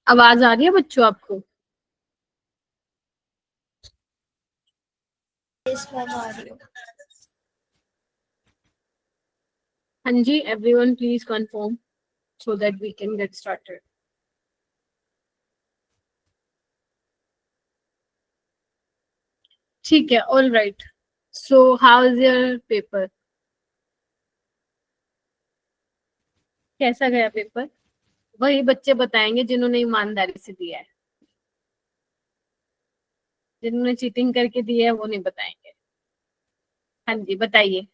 आवाज आ रही है बच्चों आपको? यस मैम आ रही हूँ। हाँ जी, everyone please confirm so that we can get started. ठीक है, all right. So how is your paper? कैसा गया पेपर? वही बच्चे बताएंगे जिन्होंने ईमानदारी से दिया है, जिन्होंने चीटिंग करके दिया है वो नहीं बताएंगे। हाँ जी बताइए।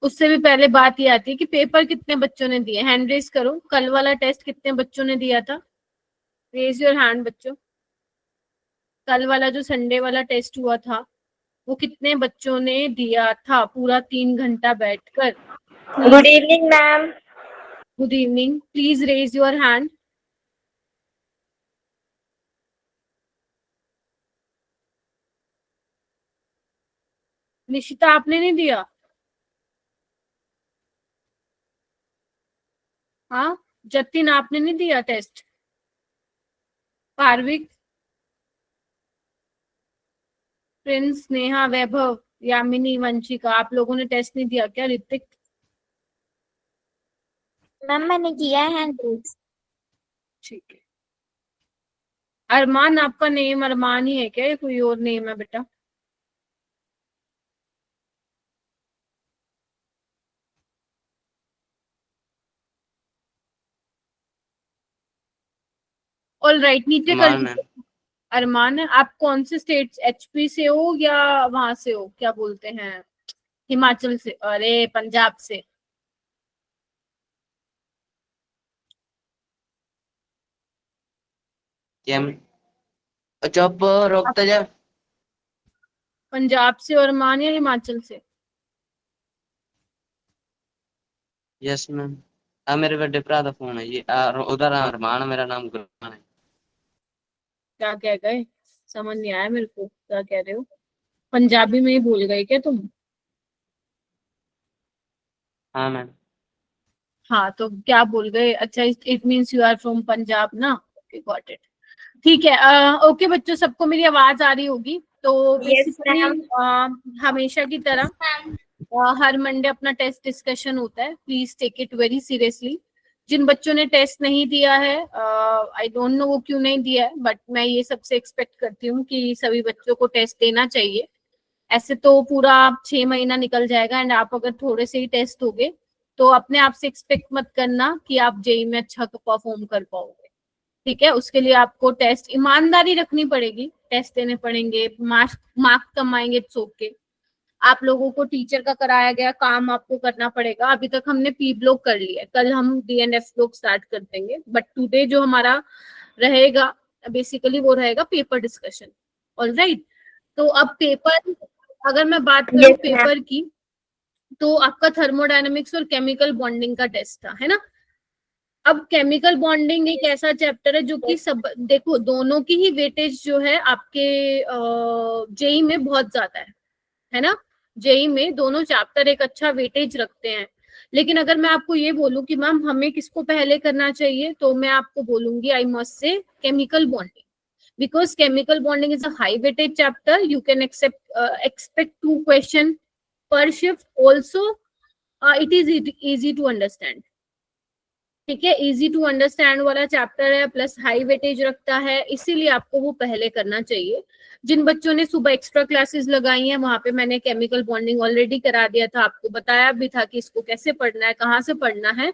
उससे भी पहले बात ये आती है कि पेपर कितने बच्चों ने दिए। हैंड रेज करो। कल वाला टेस्ट कितने बच्चों ने दिया था? रेज योर हैंड बच्चों। कल वाला जो संडे वाला टेस्ट हुआ था वो कितने बच्चों ने दिया था पूरा 3 घंटा बैठकर? Good evening ma'am. Good evening, please raise your hand. Nishita आपने नहीं दिया? हाँ, जतिन आपने नहीं दिया टेस्ट? पार्विक, प्रिंस, नेहा, वैभव, यामिनी, वंशिका, आप लोगों ने टेस्ट नहीं दिया क्या? ऋतिक? मैम मैंने किया है हैंड रेज। ठीक है। अरमान, आपका नेम अरमान ही है क्या, या कोई और नेम है बेटा? ऑल राइट, नीचे कर लीजिए। अरमान है। आप कौन से स्टेट, एचपी से हो या वहां से हो, क्या बोलते हैं, हिमाचल से? अरे पंजाब से। चुप रोकते जा। पंजाब से और अरमान, या हिमाचल से? Yes ma'am. मेरे बड़े भरा दा फोन है जी। उधर अरमान, मेरा नाम गुरमान है। क्या कह गए? समझ नहीं आया मेरे को, क्या कह रहे हो? पंजाबी में ही भूल गए क्या तुम? हाँ मैम। हाँ तो क्या बोल गए? अच्छा, it means you are from Punjab ना? Okay got it. ठीक है। ओके बच्चों, सबको मेरी आवाज आ रही होगी। तो यस बेसिकली मैम। हमेशा की तरह हर मंडे अपना टेस्ट डिस्कशन होता है। Please take it very seriously. जिन बच्चों ने टेस्ट नहीं दिया है, आई डोंट नो वो क्यों नहीं दिया है, बट मैं ये सबसे एक्सपेक्ट करती हूँ कि सभी बच्चों को टेस्ट देना चाहिए। ऐसे तो पूरा 6 महीना निकल जाएगा, एंड आप अगर थोड़े से ही टेस्ट दोगे तो अपने आप से एक्सपेक्ट मत करना कि आप जेई में अच्छा परफॉर्म कर पाओगे। ठीक है, उसके लिए आपको टेस्ट ईमानदारी रखनी पड़ेगी, टेस्ट देने पड़ेंगे, मार्क्स कम आएंगे, इट्स ओके। आप लोगों को टीचर का कराया गया काम आपको करना पड़ेगा। अभी तक हमने पी ब्लॉक कर लिया है, कल हम डीएनएफ ब्लॉक स्टार्ट कर देंगे, बट टुडे जो हमारा रहेगा बेसिकली वो रहेगा पेपर डिस्कशन। ऑलराइट। तो अब पेपर, अगर मैं बात करूं यस मैम। पेपर की, तो आपका थर्मोडायनेमिक्स और केमिकल बॉन्डिंग का टेस्ट था, है ना? अब केमिकल बॉन्डिंग एक ऐसा चैप्टर है जो कि सब, देखो दोनों की ही वेटेज जो है आपके जेई में बहुत ज्यादा है ना? जेई में दोनों चैप्टर एक अच्छा वेटेज रखते हैं। लेकिन अगर मैं आपको ये बोलूं कि मैम हमें किसको पहले करना चाहिए, तो मैं आपको बोलूंगी I must say chemical bonding, because chemical bonding is a high weightage chapter. You can expect 2 questions per shift. Also, it is easy to understand. ठीक है, इजी टू अंडरस्टैंड वाला चैप्टर है, प्लस हाई वेटेज रखता है, इसीलिए आपको वो पहले करना चाहिए। जिन बच्चों ने सुबह एक्स्ट्रा क्लासेस लगाई हैं वहां पे मैंने केमिकल बॉन्डिंग ऑलरेडी करा दिया था, आपको बताया भी था कि इसको कैसे पढ़ना है, कहाँ से पढ़ना है।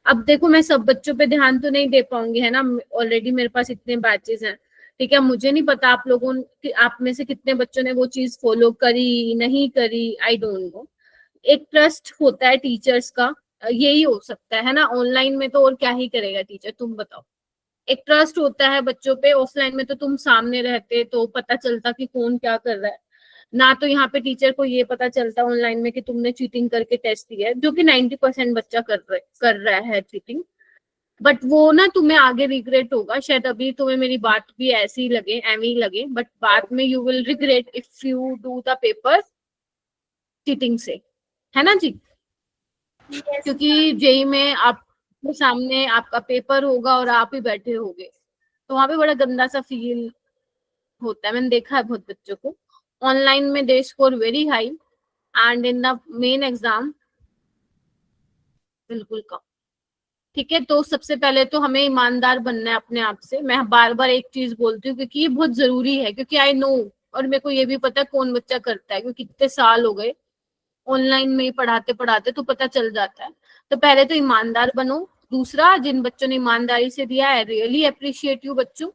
अब देखो मैं सब बच्चों पे ध्यान तो नहीं दे पाऊंगी, है ना? ऑलरेडी मेरे पास इतने बैचेस हैं। ठीक है, मुझे नहीं पता आप लोगों, आप में से कितने बच्चों ने वो चीज फॉलो करी नहीं करी, आई डोंट नो। एक ट्रस्ट होता है टीचर्स का, यही हो सकता है ना? ऑनलाइन में तो और क्या ही करेगा टीचर, तुम बताओ। एक ट्रस्ट होता है बच्चों पे, ऑफलाइन में तो तुम सामने रहते तो पता चलता कि कौन क्या कर रहा है ना। तो यहाँ पे टीचर को ये पता चलता ऑनलाइन में कि तुमने चीटिंग करके टेस्ट दिया है, जो कि 90% बच्चा कर रहा है चीटिंग। बट वो ना तुम्हें आगे रिग्रेट होगा, शायद अभी तुम्हें मेरी बात भी ऐसी लगे, एवं ही लगे, बट बाद में you will regret if you do the paper cheating से, है ना जी? क्योंकि जेई में आपके सामने आपका पेपर होगा और आप ही बैठे होगे, तो वहां पे बड़ा गंदा सा फील होता है, मैंने देखा है बहुत बच्चों को। ऑनलाइन में they score very high and in the main exam बिल्कुल कम। ठीक है, तो सबसे पहले तो हमें ईमानदार बनना है अपने आप से। मैं बार बार एक चीज बोलती हूँ क्योंकि ये बहुत जरूरी है, क्योंकि आई नो, और मेरे को ये भी पता है कौन बच्चा करता है, क्योंकि कितने साल हो गए ऑनलाइन में ही पढ़ाते पढ़ाते, तो पता चल जाता है। तो पहले तो ईमानदार बनो। दूसरा, जिन बच्चों ने ईमानदारी से दिया है, रियली अप्रिशिएट यू बच्चों।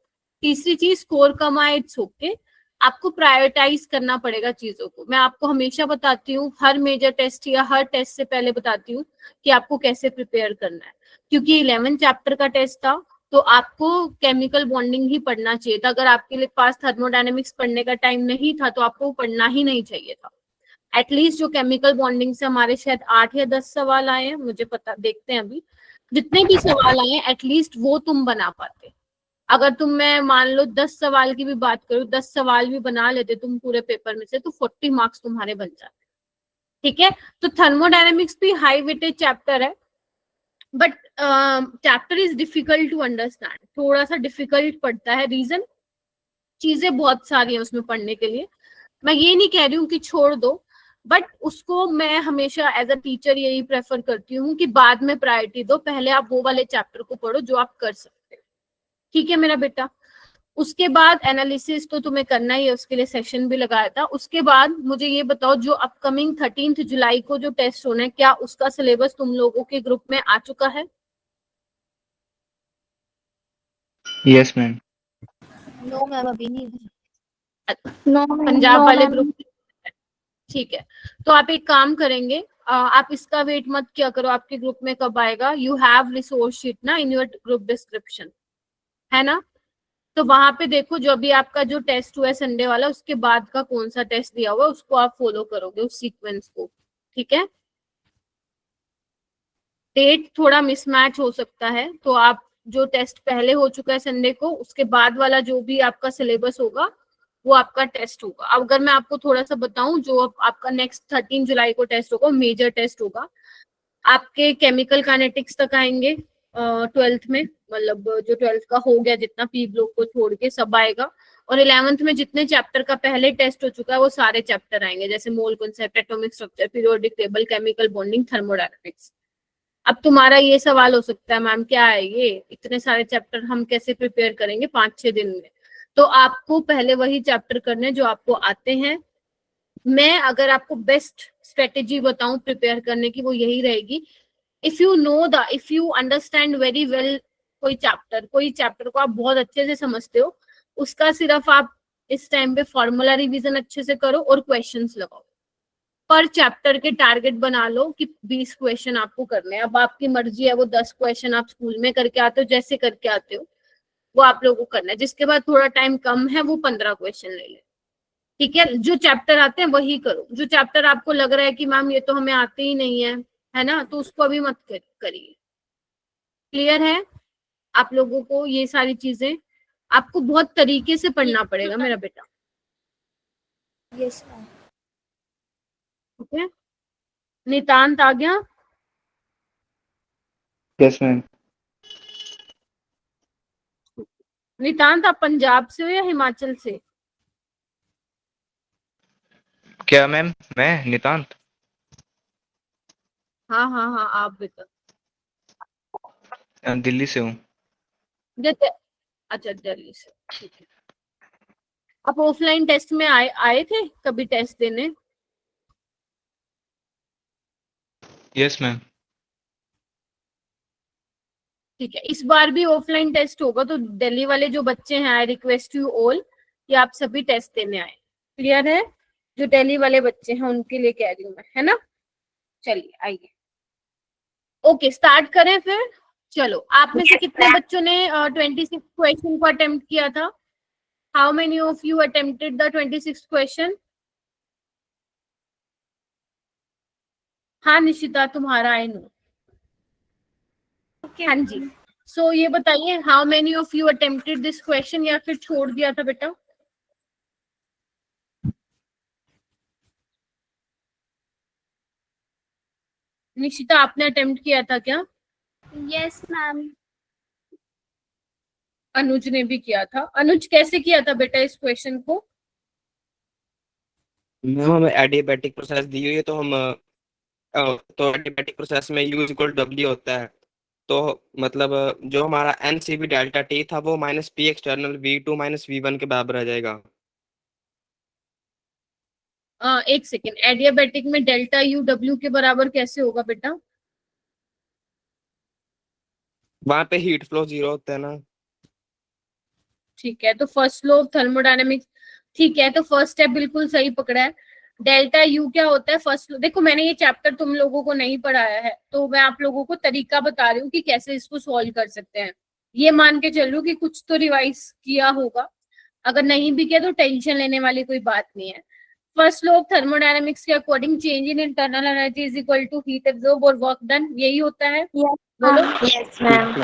तीसरी चीज, स्कोर कम आए इट्स ओके, आपको प्रायोरिटाइज करना पड़ेगा चीजों को। मैं आपको हमेशा बताती हूँ, हर मेजर टेस्ट या हर टेस्ट से पहले बताती हूँ कि आपको कैसे प्रिपेयर करना है। क्योंकि 11 चैप्टर का टेस्ट था, तो आपको केमिकल बॉन्डिंग ही पढ़ना चाहिए था। अगर आपके लिए पास थर्मोडायनेमिक्स पढ़ने का टाइम नहीं था, तो आपको पढ़ना ही नहीं चाहिए था। एटलीस्ट जो केमिकल बॉन्डिंग से हमारे शायद 8 या 10 सवाल आए हैं, मुझे पता, देखते हैं अभी। जितने भी सवाल आए हैं एटलीस्ट वो तुम बना पाते। अगर तुम, मैं मान लो 10 सवाल की भी बात करूं, 10 सवाल भी बना लेते तुम पूरे पेपर में से, तो 40 मार्क्स तुम्हारे बन जाते। ठीक है, तो थर्मोडायनेमिक्स भी हाई वेटेज चैप्टर है, but chapter is difficult to understand, थोड़ा सा डिफिकल्ट पड़ता है। रीजन, चीजें बहुत सारी है उसमें पढ़ने के लिए। मैं ये नहीं कह रही हूँ कि छोड़ दो, बट उसको मैं हमेशा एज अ टीचर यही प्रेफर करती हूँ कि बाद में प्रायोरिटी दो, पहले आप वो वाले चैप्टर को पढ़ो जो आप कर सकते हो। ठीक है मेरा बेटा। उसके बाद एनालिसिस तो तुम्हें करना ही है, उसके लिए सेशन भी लगाया था। उसके बाद मुझे ये बताओ, जो अपकमिंग 13 जुलाई को जो टेस्ट होना है, क्या उसका सिलेबस तुम लोगों के ग्रुप में आ चुका है? Yes ma'am. नो मैम, अभी नहीं। पंजाब वाले ग्रुप, ठीक है। तो आप एक काम करेंगे, आप इसका वेट मत किया करो आपके ग्रुप में कब आएगा। यू हैव रिसोर्स शीट ना इन योर ग्रुप डिस्क्रिप्शन, है ना? तो वहां पे देखो, जो अभी आपका जो टेस्ट हुआ है संडे वाला, उसके बाद का कौन सा टेस्ट दिया हुआ है, उसको आप फॉलो करोगे, उस सीक्वेंस को। ठीक है, डेट थोड़ा मिसमैच हो सकता है, तो आप जो टेस्ट पहले हो चुका है संडे को, उसके बाद वाला जो भी आपका सिलेबस होगा वो आपका टेस्ट होगा। अब अगर मैं आपको थोड़ा सा बताऊं, जो अब आपका नेक्स्ट 13 जुलाई को टेस्ट होगा, मेजर टेस्ट होगा। आपके केमिकल काइनेटिक्स तक आएंगे 12th में, मतलब जो 12th का हो गया, जितना पी ब्लॉक को छोड़ के सब आएगा। और 11th में जितने चैप्टर का पहले टेस्ट हो चुका है वो सारे चैप्टर आएंगे, जैसे mole concept, atomic structure, periodic table, chemical bonding, thermodynamics. अब तुम्हारा ये सवाल हो सकता है, मैम क्या है ये, इतने सारे चैप्टर हम कैसे प्रिपेयर करेंगे 5-6 दिन में? तो आपको पहले वही चैप्टर करने जो आपको आते हैं। मैं अगर आपको बेस्ट स्ट्रेटेजी बताऊं प्रिपेयर करने की, वो यही रहेगी। If you understand very well कोई चैप्टर को आप बहुत अच्छे से समझते हो, उसका सिर्फ आप इस टाइम पे फॉर्मूला रिवीजन अच्छे से करो और क्वेश्चंस लगाओ। पर चैप्टर के टारगेट बना लो कि 20 क्वेश्चन आपको करने हैं। अब आपकी मर्जी है, वो 10 क्वेश्चन आप स्कूल में करके आते हो, जैसे करके आते हो, वो आप लोगों को करना है। जिसके बाद थोड़ा टाइम कम है, वो 15 क्वेश्चन ले ले। ठीक है, जो चैप्टर आते हैं वही करो। जो चैप्टर आपको लग रहा है कि मैम ये तो हमें आते ही नहीं है ना, तो उसको अभी मत करिए। क्लियर है आप लोगों को? ये सारी चीजें आपको बहुत तरीके से पढ़ना पड़ेगा मेरा बेटा। Yes ma'am. ओके, नितांत आ गया? Yes ma'am. नितांत, आप पंजाब से हो या हिमाचल से? क्या मैम? मैं नितांत हाँ हाँ हाँ, आप बेटा। दिल्ली से हूँ। अच्छा, दिल्ली से, ठीक है। आप ऑफलाइन टेस्ट में आए थे कभी टेस्ट देने? Yes ma'am. ठीक है, इस बार भी ऑफलाइन टेस्ट होगा, तो दिल्ली वाले जो बच्चे हैं, आई रिक्वेस्ट यू ऑल कि आप सभी टेस्ट देने आए। क्लियर है? जो दिल्ली वाले बच्चे हैं उनके लिए कह रही हूँ मैं, है ना? चलिए आइए, ओके स्टार्ट करें फिर। चलो, आप में से कितने बच्चों ने 26 क्वेश्चन को अटेम्प्ट किया था? How many of you attempted the 26 question? हाँ निशिता, तुम्हारा आई नो। हाँ जी, सो ये बताइए, how many of you attempted this question, या फिर छोड़ दिया था बेटा? निशिता, आपने अटेम्प्ट किया था क्या? Yes ma'am. अनुज ने भी किया था। अनुज कैसे किया था बेटा इस क्वेश्चन को? मैम हमें एडियाबैटिक प्रोसेस दी हुई है, तो तो एडियाबैटिक प्रोसेस में U इक्वल W होता है। तो मतलब जो हमारा NCV डेल्टा T था वो minus P external V2 minus V1 के बराबर आ जाएगा। एक सेकेंड, एडियाबैटिक में डेल्टा यू डब्ल्यू के बराबर कैसे होगा बेटा? वहां पे हीट फ्लो 0 होता है ना। ठीक है, तो फर्स्ट लॉ ऑफ थर्मोडायनेमिक्स, ठीक है, तो फर्स्ट स्टेप बिल्कुल सही पकड़ा है। डेल्टा यू क्या होता है? फर्स्ट देखो, मैंने ये चैप्टर तुम लोगों को नहीं पढ़ाया है, तो मैं आप लोगों को तरीका बता रही हूँ कि कैसे इसको सॉल्व कर सकते हैं। ये मान के चल रही हूँ कि कुछ तो रिवाइज किया होगा, अगर नहीं भी किया तो टेंशन लेने वाली कोई बात नहीं है। फर्स्ट लॉ ऑफ थर्मोडायनेमिक्स के according change in internal energy is equal to heat absorb और वर्क डन, यही होता है। बोलो। Yes, ma'am.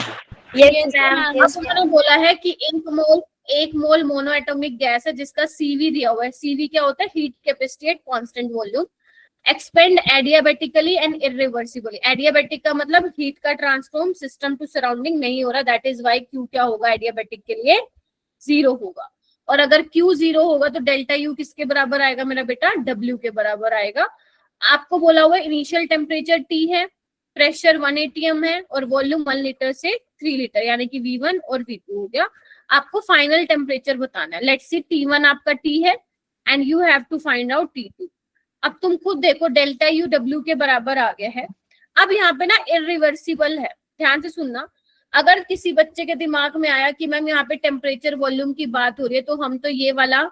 Yes, Yes, ma'am. ma'am. अब Yes, उन्होंने बोला है कि एक मोल मोनो एटॉमिक गैस है जिसका सीवी दिया हुआ है। सीवी क्या होता है? Heat capacity at constant volume, expand adiabatically and irreversibly. Adiabatic का मतलब हीट का ट्रांसफॉर्म सिस्टम टू सराउंडिंग नहीं हो रहा, दैट इज वाई क्यू क्या होगा एडियाबेटिक के लिए? 0 होगा। और अगर क्यू 0 होगा तो डेल्टा यू किसके बराबर आएगा मेरा बेटा? डब्ल्यू के बराबर आएगा। आपको बोला हुआ इनिशियल टेम्परेचर टी है, प्रेशर 1 atm है और वॉल्यूम 1 लीटर से 3 लीटर, यानी कि V1 और V2 हो गया। आपको फाइनल टेम्परेचर बताना है। लेट्स सी T1 आपका T है and you have to find out T2। अब तुम खुद देखो डेल्टा यू डब्ल्यू के बराबर आ गया है। अब यहाँ पे ना इरिवर्सिबल है, ध्यान से सुनना। अगर किसी बच्चे के दिमाग में आया कि मैम यहाँ पे टेम्परेचर वॉल्यूम की बात हो रही है, तो हम तो ये वाला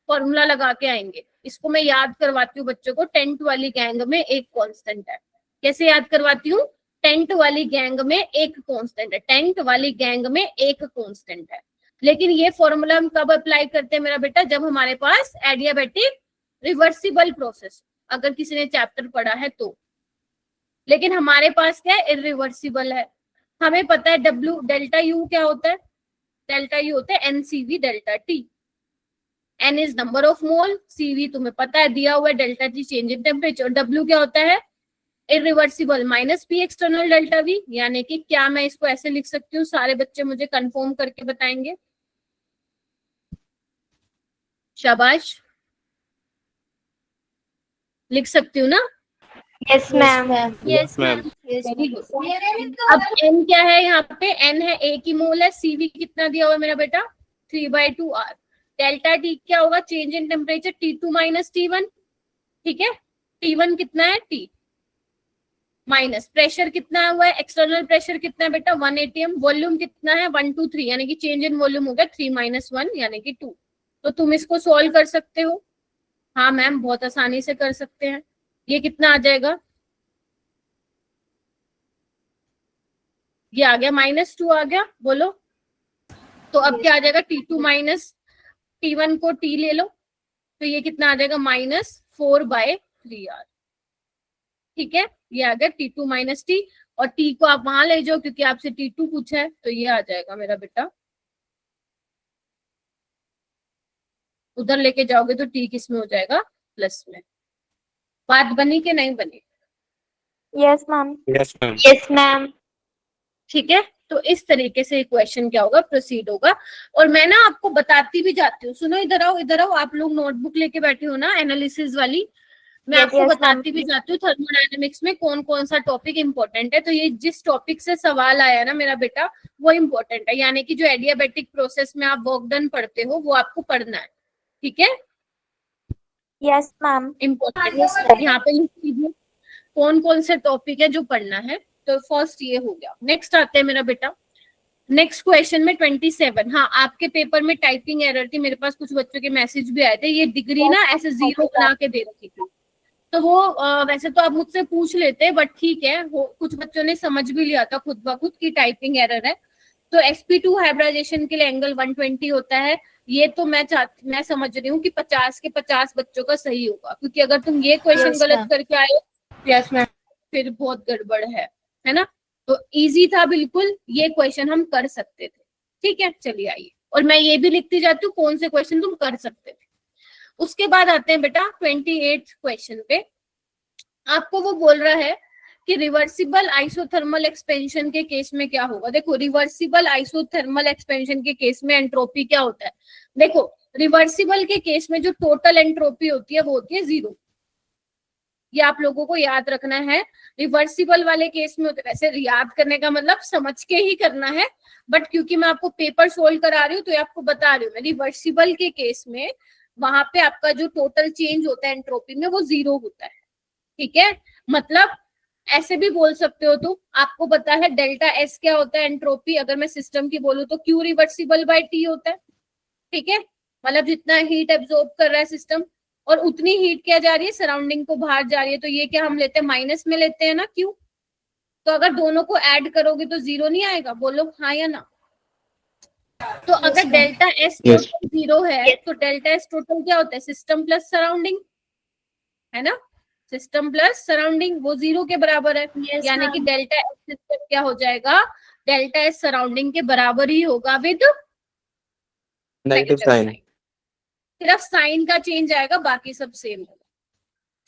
फॉर्मूला लगा के आएंगे। इसको मैं याद करवाती हूँ बच्चों को। टेंट वाली गैंग में एक कांस्टेंट है। कैसे याद करवाती हूँ? टेंट वाली गैंग में एक कांस्टेंट है, टेंट वाली गैंग में एक कांस्टेंट है। लेकिन ये फॉर्मूला हम कब अप्लाई करते हैं मेरा बेटा? जब हमारे पास एडियाबेटिक रिवर्सिबल प्रोसेस, अगर किसी ने चैप्टर पढ़ा है तो। लेकिन हमारे पास क्या है? इरिवर्सिबल है। हमें पता है डब्ल्यू डेल्टा यू क्या होता है? डेल्टा यू होता है NCV delta T। N is number of mole, CV तुम्हें पता है दिया हुआ है, delta T change in temperature. W क्या होता है? Irreversible minus P external delta V। यानी कि क्या मैं इसको ऐसे लिख सकती हूँ? सारे बच्चे मुझे कंफर्म करके बताएंगे। शाबाश, लिख सकती हूँ ना? Yes, ma'am. Yes, ma'am. Yes, Very ma'am. good. अब N क्या है? यहाँ पे N है, एक ही मोल है। CV कितना दिया हुआ है मेरा बेटा? 3/2R। डेल्टा T क्या होगा? Change in temperature T2 minus T1। ठीक है, T1 कितना है? T माइनस प्रेशर कितना हुआ है? एक्सटर्नल प्रेशर कितना है बेटा? 1 atm। वॉल्यूम कितना है? 1 2 3, यानी कि चेंज इन वॉल्यूम हो गया 3 - 1 यानी कि 2। तो तुम इसको सॉल्व कर सकते हो। हाँ मैम, बहुत आसानी से कर सकते हैं। ये कितना आ जाएगा? ये आ गया -2 आ गया। बोलो। तो अब क्या आ जाएगा? T2 माइनस T1 को T ले लो, तो ये कितना आ जाएगा? -4/3R। ठीक है, ये आ गया T2 माइनस T। और T को आप वहां ले जाओ क्योंकि आपसे T2 पूछा है, तो ये आ जाएगा मेरा बेटा। उधर लेके जाओगे तो T किस में हो जाएगा? प्लस में। बात बनी कि नहीं बनी? Yes, ma'am. Yes, ma'am. Yes, ma'am. ठीक है, तो इस तरीके से क्वेश्चन क्या होगा? प्रोसीड होगा। और मैं ना आपको बताती भी जाती हूँ। सुनो, इधर आओ, इधर आओ। आप लोग नोटबुक लेके बैठे हो ना एनालिसिस वाली? मैं Yes, आपको yes, बताती ma'am. भी जाती हूँ थर्मोडायनेमिक्स में कौन कौन सा टॉपिक इंपॉर्टेंट है। तो ये जिस टॉपिक से सवाल आया ना मेरा बेटा, वो इम्पोर्टेंट है। यानी कि जो एडियाबेटिक प्रोसेस में आप वर्क डन पढ़ते हो वो आपको पढ़ना है। ठीक है, Yes, ma'am. Important. Yes, ma'am. यहाँ पे लिख लीजिए कौन कौन से टॉपिक है जो पढ़ना है। तो फर्स्ट ये हो गया। नेक्स्ट आते हैं मेरा बेटा। नेक्स्ट क्वेश्चन में 27। हाँ, आपके पेपर में टाइपिंग एरर थी। मेरे पास कुछ बच्चों के मैसेज भी आए थे। ये डिग्री ना ऐसे 0 बना के दे रखी थी, तो वो वैसे तो आप मुझसे पूछ लेते, बट ठीक है, वो कुछ बच्चों ने समझ भी लिया था खुद ब खुद की टाइपिंग एरर है। तो sp2 हाइब्रिडाइजेशन के लिए एंगल 120 होता है। ये तो मैं समझ रही हूँ कि 50 के 50 बच्चों का सही होगा, क्योंकि अगर तुम ये क्वेश्चन Yes, गलत ma'am. करके आए यस मैम, फिर बहुत गड़बड़ है ना? तो इजी था बिल्कुल, ये क्वेश्चन हम कर सकते थे। ठीक है, चलिए आइए। और मैं ये भी लिखती जाती हूँ कौन से क्वेश्चन तुम कर सकते थे। उसके बाद आते हैं बेटा 28 क्वेश्चन पे। आपको वो बोल रहा है कि रिवर्सिबल आइसोथर्मल एक्सपेंशन के केस में क्या होगा। देखो रिवर्सिबल आइसोथर्मल एक्सपेंशन के केस में एंट्रोपी क्या होता है, देखो रिवर्सिबल के केस में जो टोटल एंट्रोपी होती है वो होती है 0। ये आप लोगों को याद रखना है। रिवर्सिबल वाले केस में होते, वैसे याद करने का मतलब समझ के ही करना है, बट क्योंकि मैं आपको पेपर सोल्व करा रही हूँ तो ये आपको बता रही हूँ मैं। रिवर्सिबल के केस में वहां पे आपका जो टोटल चेंज होता है एंट्रोपी में वो 0 होता है, ठीक है। मतलब ऐसे भी बोल सकते हो तुम, आपको पता है डेल्टा एस क्या होता है एंट्रोपी, अगर मैं सिस्टम की बोलूँ तो क्यू रिवर्सिबल बाय टी होता है, ठीक है। मतलब जितना हीट एब्जॉर्ब कर रहा है सिस्टम और उतनी हीट क्या जा रही है सराउंडिंग को बाहर जा रही है, तो ये क्या हम लेते हैं माइनस में लेते हैं ना क्यू। तो अगर दोनों को ऐड करोगे तो 0 नहीं आएगा, बोलो हाँ या ना। तो अगर डेल्टा एस Yes. टोटल 0 है तो डेल्टा एस टोटल क्या होता है सिस्टम प्लस सराउंडिंग, है ना। सिस्टम प्लस सराउंडिंग वो 0 के बराबर है, यानी कि डेल्टा एस सिस्टम क्या हो जाएगा, डेल्टा एस सराउंडिंग के बराबर ही होगा विद नेगेटिव साइन। सिर्फ साइन का चेंज आएगा, बाकी सब सेम होगा,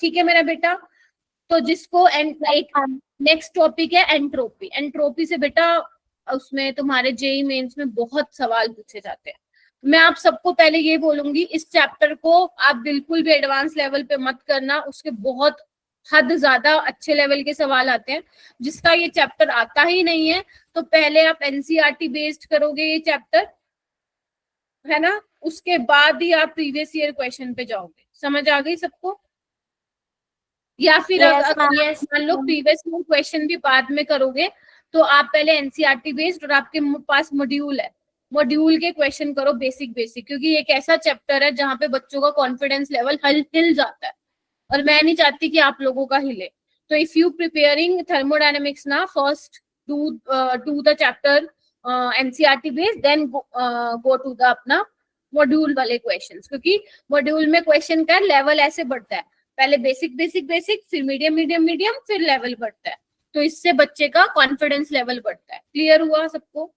ठीक है मेरा बेटा। तो जिसको एक नेक्स्ट टॉपिक है एंट्रोपी। एंट्रोपी से बेटा उसमें तुम्हारे जेई मेंस में बहुत सवाल पूछे जाते हैं। मैं आप सबको पहले ये बोलूंगी, इस चैप्टर को आप बिल्कुल भी एडवांस लेवल पे मत करना, उसके बहुत हद ज्यादा अच्छे लेवल के सवाल आते हैं। जिसका ये चैप्टर आता ही नहीं है तो पहले आप एनसीईआरटी बेस्ड करोगे ये चैप्टर, है ना, उसके बाद ही आप प्रीवियस ईयर क्वेश्चन पे जाओगे। समझ आ गई सबको? या फिर मान लो प्रीवियस ईयर क्वेश्चन भी बाद में करोगे तो आप पहले एनसीईआरटी बेस्ड और आपके पास मॉड्यूल है, मॉड्यूल के क्वेश्चन करो बेसिक बेसिक, क्योंकि एक ऐसा चैप्टर है जहाँ पे बच्चों का कॉन्फिडेंस लेवल हिल जाता है और मैं नहीं चाहती कि आप लोगों का हिले। तो इफ यू प्रिपेयरिंग थर्मोडायनेमिक्स ना, first do the chapter NCERT based, then go to the अपना मॉड्यूल वाले क्वेश्चंस, क्योंकि मॉड्यूल में क्वेश्चन का लेवल ऐसे बढ़ता है, पहले बेसिक बेसिक बेसिक, फिर मीडियम मीडियम मीडियम, फिर लेवल बढ़ता है, तो इससे बच्चे का कॉन्फिडेंस लेवल बढ़ता है। क्लियर हुआ सबको?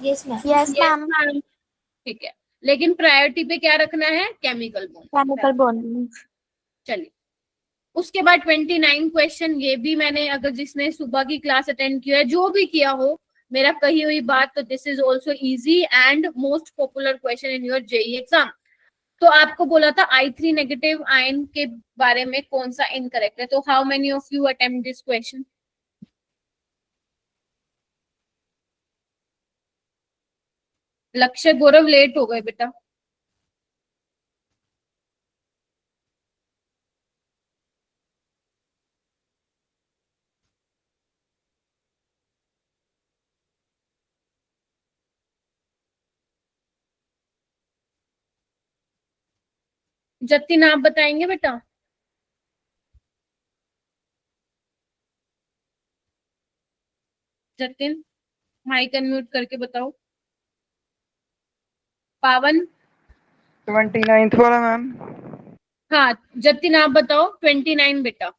Yes ma'am. ठीक है, लेकिन प्रायोरिटी पे क्या रखना है, केमिकल बॉन्ड। Chemical bonding. चलिए उसके बाद 29 क्वेश्चन, ये भी मैंने, अगर जिसने सुबह की क्लास अटेंड किया है, जो भी किया हो, मेरा कही हुई बात, तो this is also easy and most popular question in your JEE exam. तो आपको बोला था I3 नेगेटिव आयन के बारे में कौन सा इनकरेक्ट है, तो how many of you attempt this question? लक्ष्य गौरव लेट हो गए बेटा। जतिन आप बताएंगे बेटा? जतिन माइक अनम्यूट करके बताओ। पावन? 29th वाला मैम। हाँ जतिन आप बताओ 29 बेटा।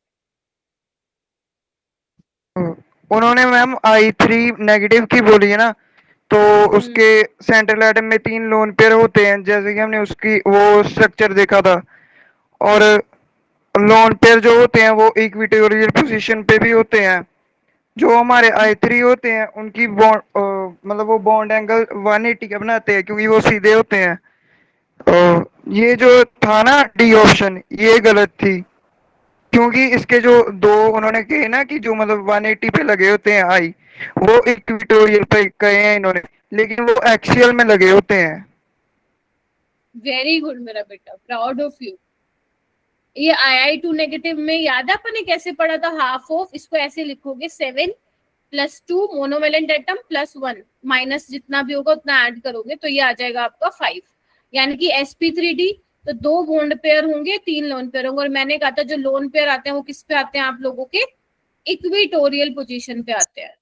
उन्होंने मैम I3 नेगेटिव की बोली है ना, तो उसके सेंट्रल एटम में 3 लोन पेयर होते हैं, जैसे कि हमने उसकी वो स्ट्रक्चर देखा था। और लोन पेयर जो होते हैं वो इक्विटोरियल पोजीशन पे भी होते हैं। जो हमारे I3 होते हैं उनकी बॉन्ड मतलब वो बॉन्ड एंगल 180 का बनाते हैं, क्योंकि वो सीधे होते हैं। ये जो था ना डी ऑप्शन, ये गलत थी, क्योंकि इसके जो दो उन्होंने कहे ना कि जो मतलब 180 पे लगे होते हैं आई, वो इक्विटोरियल पे कहे हैं इन्होंने, लेकिन वो एक्सियल में लगे होते हैं। वेरी गुड मेरा बेटा, प्राउड ऑफ यू। ये II2 नेगेटिव में याद है अपन ने कैसे पढ़ा था, हाफ ऑफ, इसको ऐसे लिखोगे 7 + 2 मोनोवेलेंट एटम +1 माइनस जितना भी होगा उतना ऐड करोगे तो ये आ जाएगा आपका 5, यानी कि sp3d। तो 2 बॉन्ड पेयर होंगे, 3 लोन पेयर होंगे, और मैंने कहा था जो लोन पेयर आते हैं वो किस पे आते हैं आप लोगों के, इक्विटोरियल पोजीशन पे आते हैं,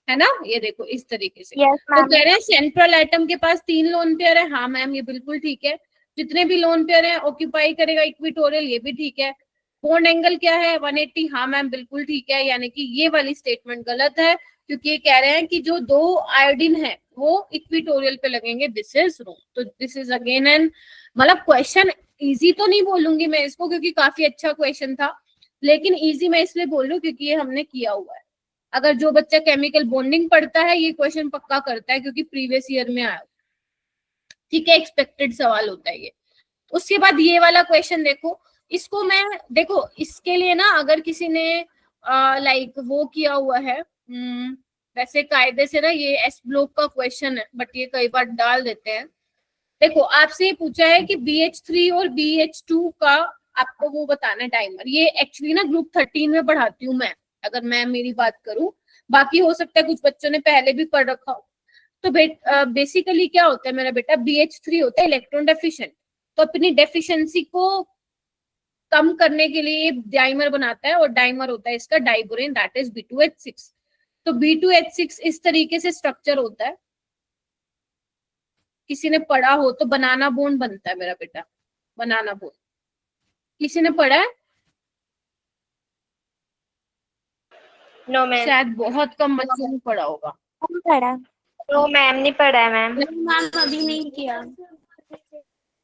है ना। ये देखो इस तरीके से। यस तो मैम। कह रहे हैं सेंट्रल एटम के पास 3 लोन पेयर है। हाँ मैम ये बिल्कुल ठीक है, जितने भी लोन पेयर है ऑक्यूपाई करेगा इक्विटोरियल, ये भी ठीक है। बॉन्ड एंगल क्या है 180, हाँ मैम बिल्कुल ठीक है, यानी कि ये वाली स्टेटमेंट गलत है, क्योंकि ये कह रहे हैं कि जो 2 आयोडीन है वो इक्विटोरियल पे लगेंगे, दिस इज रॉन्ग। तो दिस इज अगेन एन, मतलब क्वेश्चन इजी तो नहीं बोलूंगी मैं इसको, क्योंकि काफी अच्छा क्वेश्चन था, लेकिन इजी मैं इसलिए बोल रही हूँ क्योंकि ये हमने किया हुआ है। अगर जो बच्चा केमिकल बॉन्डिंग पढ़ता है ये क्वेश्चन पक्का करता है क्योंकि प्रीवियस ईयर में आया। ठीक है, एक्सपेक्टेड सवाल होता है ये। उसके बाद ये वाला क्वेश्चन देखो, इसको मैं देखो इसके लिए ना अगर किसी ने लाइक वो किया हुआ है, वैसे कायदे से ना ये एस ब्लॉक का क्वेश्चन है बट ये कई बार डाल देते हैं। देखो आपसे ये पूछा है कि BH3 और BH2 का आपको वो बताना है टाइमर। ये एक्चुअली ना ग्रुप 13 में पढ़ाती हूँ मैं, अगर मैं मेरी बात करूं, बाकी हो सकता है कुछ बच्चों ने पहले भी पढ़ रखा हो। तो बेसिकली क्या होता है मेरा बेटा, BH3 होता है इलेक्ट्रॉन डेफिशिएंट, तो अपनी डेफिशिएंसी को कम करने के लिए डाइमर बनाता है और डाइमर होता है इसका डाइबोरेन, दैट इज B2H6। तो B2H6 इस तरीके से स्ट्रक्चर होता है, किसी ने पढ़ा हो तो बनाना बोन बनता है मेरा बेटा, बनाना बोन किसी ने पढ़ा है? No ma'am. शायद बहुत कम बच्चों ने पढ़ा होगा। पढ़ा? नो मैम, नहीं पढ़ा है मैम। मैम अभी नहीं किया।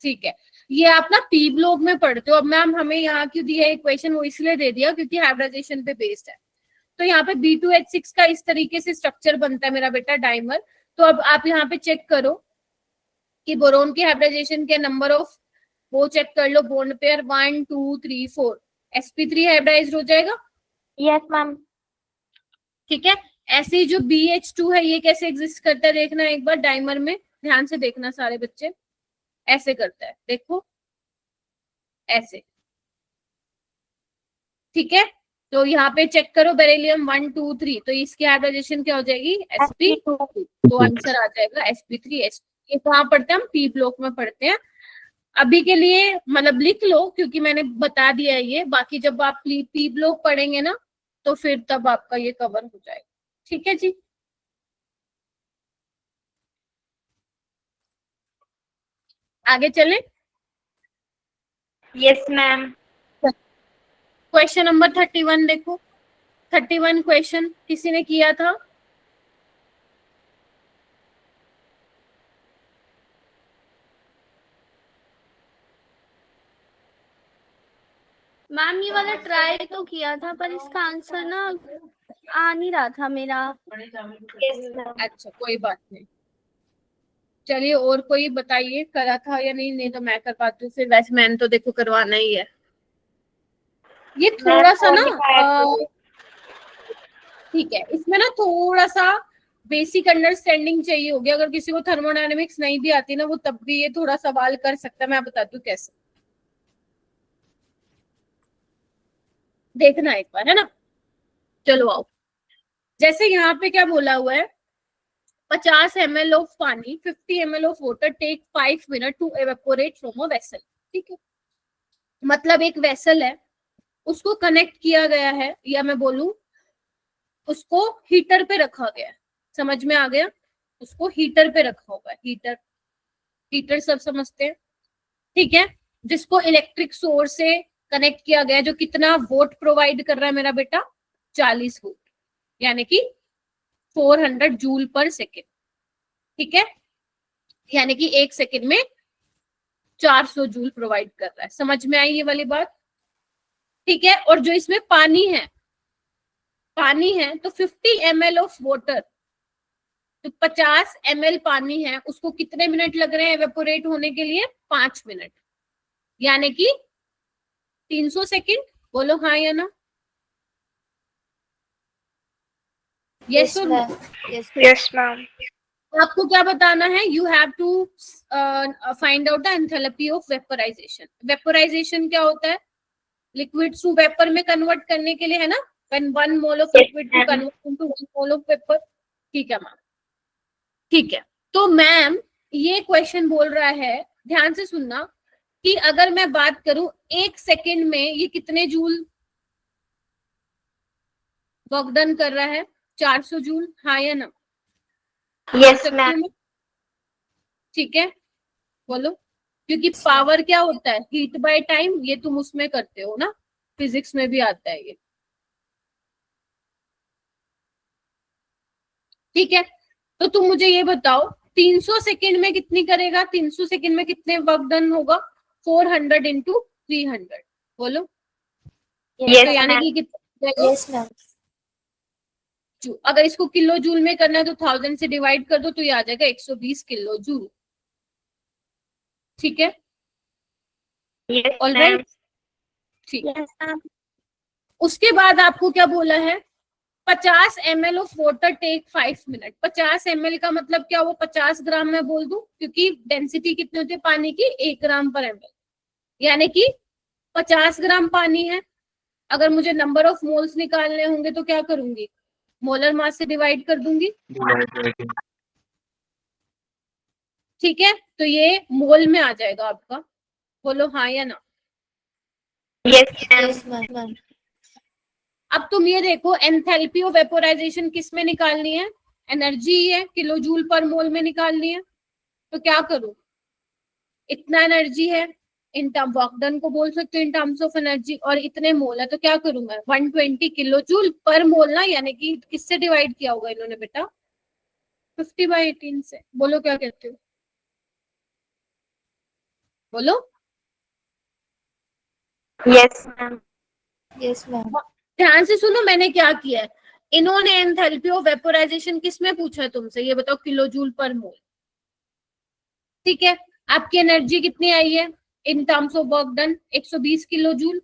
ठीक है, ये आप ना पी ब्लॉक में पढ़ते हो। अब मैम हमें यहाँ क्यों दिया इक्वेशन, वो इसलिए दे दिया क्योंकि हाइब्रिडाइजेशन पे बेस्ड है। तो यहाँ पे B2H6 का इस तरीके से स्ट्रक्चर बनता है मेरा बेटा डाइमर। तो अब आप यहाँ पे चेक करो कि बोरोन की हाइब्रिडाइजेशन के नंबर ऑफ वो चेक कर लो, बॉन्ड पेयर 1 2 3 4, sp3 हाइब्रिडाइज्ड हो जाएगा। Yes ma'am. ठीक है, ऐसे ही जो BH2 है ये कैसे एग्जिस्ट करता है देखना एक बार डाइमर में, ध्यान से देखना सारे बच्चे, ऐसे करता है देखो, ऐसे। ठीक है, तो यहाँ पे चेक करो बेरिलियम 1 2 3, तो इसकी हाइब्रिडाइजेशन क्या हो जाएगी, sp2, तो आंसर आ जाएगा sp3 sp। ये कहाँ पढ़ते हैं हम, पी ब्लॉक में पढ़ते हैं। अभी के लिए मतलब लिख लो क्योंकि मैंने बता दिया है ये, बाकी जब आप पी ब्लॉक पढ़ेंगे ना तो फिर तब आपका ये कवर हो जाएगा। ठीक है जी, आगे चलें। Yes ma'am. क्वेश्चन नंबर 31 देखो, 31 क्वेश्चन किसी ने किया था? मैम ये वाला ट्राई तो किया था पर इसका आंसर ना आ नहीं रहा था मेरा। अच्छा कोई बात नहीं, चलिए और कोई बताइए करा था या नहीं, नहीं तो मैं कर पाती हूँ फिर, वैसे मैंने तो देखो करवाना ही है। ये थोड़ा सा ना ठीक है, इसमें ना थोड़ा सा बेसिक अंडरस्टैंडिंग चाहिए होगी। अगर किसी को थर्मोडायनेमिक्स नहीं भी आती ना वो तब भी ये थोड़ा सवाल कर सकता है, मैं बताती हूँ कैसे, देखना एक बार, है ना। चलो आओ, जैसे यहाँ पे क्या बोला हुआ है, 50 ml ऑफ पानी 50 ml of water take 5 minute to evaporate from a vessel. ठीक है, मतलब एक वेसल है उसको कनेक्ट किया गया है, या मैं बोलूं उसको हीटर पे रखा गया है, समझ में आ गया, उसको हीटर पे रखा हुआ है, हीटर, हीटर सब समझते हैं। ठीक है, जिसको इलेक्ट्रिक सोर्स से कनेक्ट किया गया है, जो कितना वोट प्रोवाइड कर रहा है मेरा बेटा, 40 वोट, यानी कि 400 जूल पर सेकेंड। ठीक है, यानी कि 1 सेकेंड में 400 जूल प्रोवाइड कर रहा है, समझ में आई ये वाली बात। ठीक है, और जो इसमें पानी है तो 50 ml ऑफ वाटर, तो 50 ml पानी है, उसको कितने मिनट लग रहे हैं एवेपोरेट होने के लिए, 5 मिनट, यानी कि 300 सेकेंड। बोलो हाँ या ना, यस और नो। Yes ma'am. आपको क्या बताना है, you have to find out the enthalpy of vaporization. Vaporization क्या होता है, लिक्विड टू वेपर में कन्वर्ट करने के लिए, है ना, when 1 mole of liquid to convert into 1 mole of vapor। ठीक है मैम, ठीक है। तो मैम ये क्वेश्चन बोल रहा है, ध्यान से सुनना, कि अगर मैं बात करूं 1 सेकेंड में ये कितने जूल वर्क डन कर रहा है, 400 जूल, हाँ या ना। Yes ma'am. ठीक है, बोलो, क्योंकि पावर क्या होता है, हीट बाय टाइम, ये तुम उसमें करते हो ना, फिजिक्स में भी आता है ये। ठीक है, तो तुम मुझे ये बताओ 300 सेकेंड में कितनी करेगा, 300 सेकेंड में कितने वर्क डन होगा, 400 इंटू 300, बोलो। Yes, तो यानी ma'am. कि कितना Yes, ma'am. अगर इसको किलो जूल में करना है तो 1000 से डिवाइड कर दो तो ये आ जाएगा 120 किलो जूल। ठीक है, Yes, ऑल ma'am. राइट, ठीक। Yes, ma'am. उसके बाद आपको क्या बोला है, 50 ml of water take 5 minute. 50 ml का मतलब क्या हुआ, 50 ग्राम में बोल दूं, क्योंकि डेंसिटी कितनी होती है पानी की, 1 ग्राम पर ml, यानी कि 50 ग्राम पानी है। अगर मुझे नंबर ऑफ मोल्स निकालने होंगे तो क्या करूंगी, मोलर मास से डिवाइड कर दूंगी। ठीक है, तो ये मोल में आ जाएगा आपका, बोलो हाँ या ना। Yes, ma'am. अब तुम ये देखो, एंथैल्पी ऑफ वेपोराइजेशन किस में निकालनी है, एनर्जी है, किलो जूल पर मोल में निकालनी है। तो क्या करूं, इतना एनर्जी है, इन टर्म वर्क डन को बोल सकते हो इन टर्म्स ऑफ एनर्जी, और इतने मोल है, तो क्या करूं मैं, 120 किलो जूल पर मोल ना, यानी कि किससे डिवाइड किया होगा इन्होंने बेटा, 50/18 से। बोलो क्या कहते हो, बोलो। Yes, ma'am. Yes, ma'am. ध्यान से सुनो, मैंने क्या किया है, इन्होंने एंथैल्पी ऑफ वेपोराइजेशन किस में पूछा है तुमसे, ये बताओ, किलो जूल पर मोल। ठीक है, आपकी एनर्जी कितनी आई है इन terms of work done, 120 kilo joule.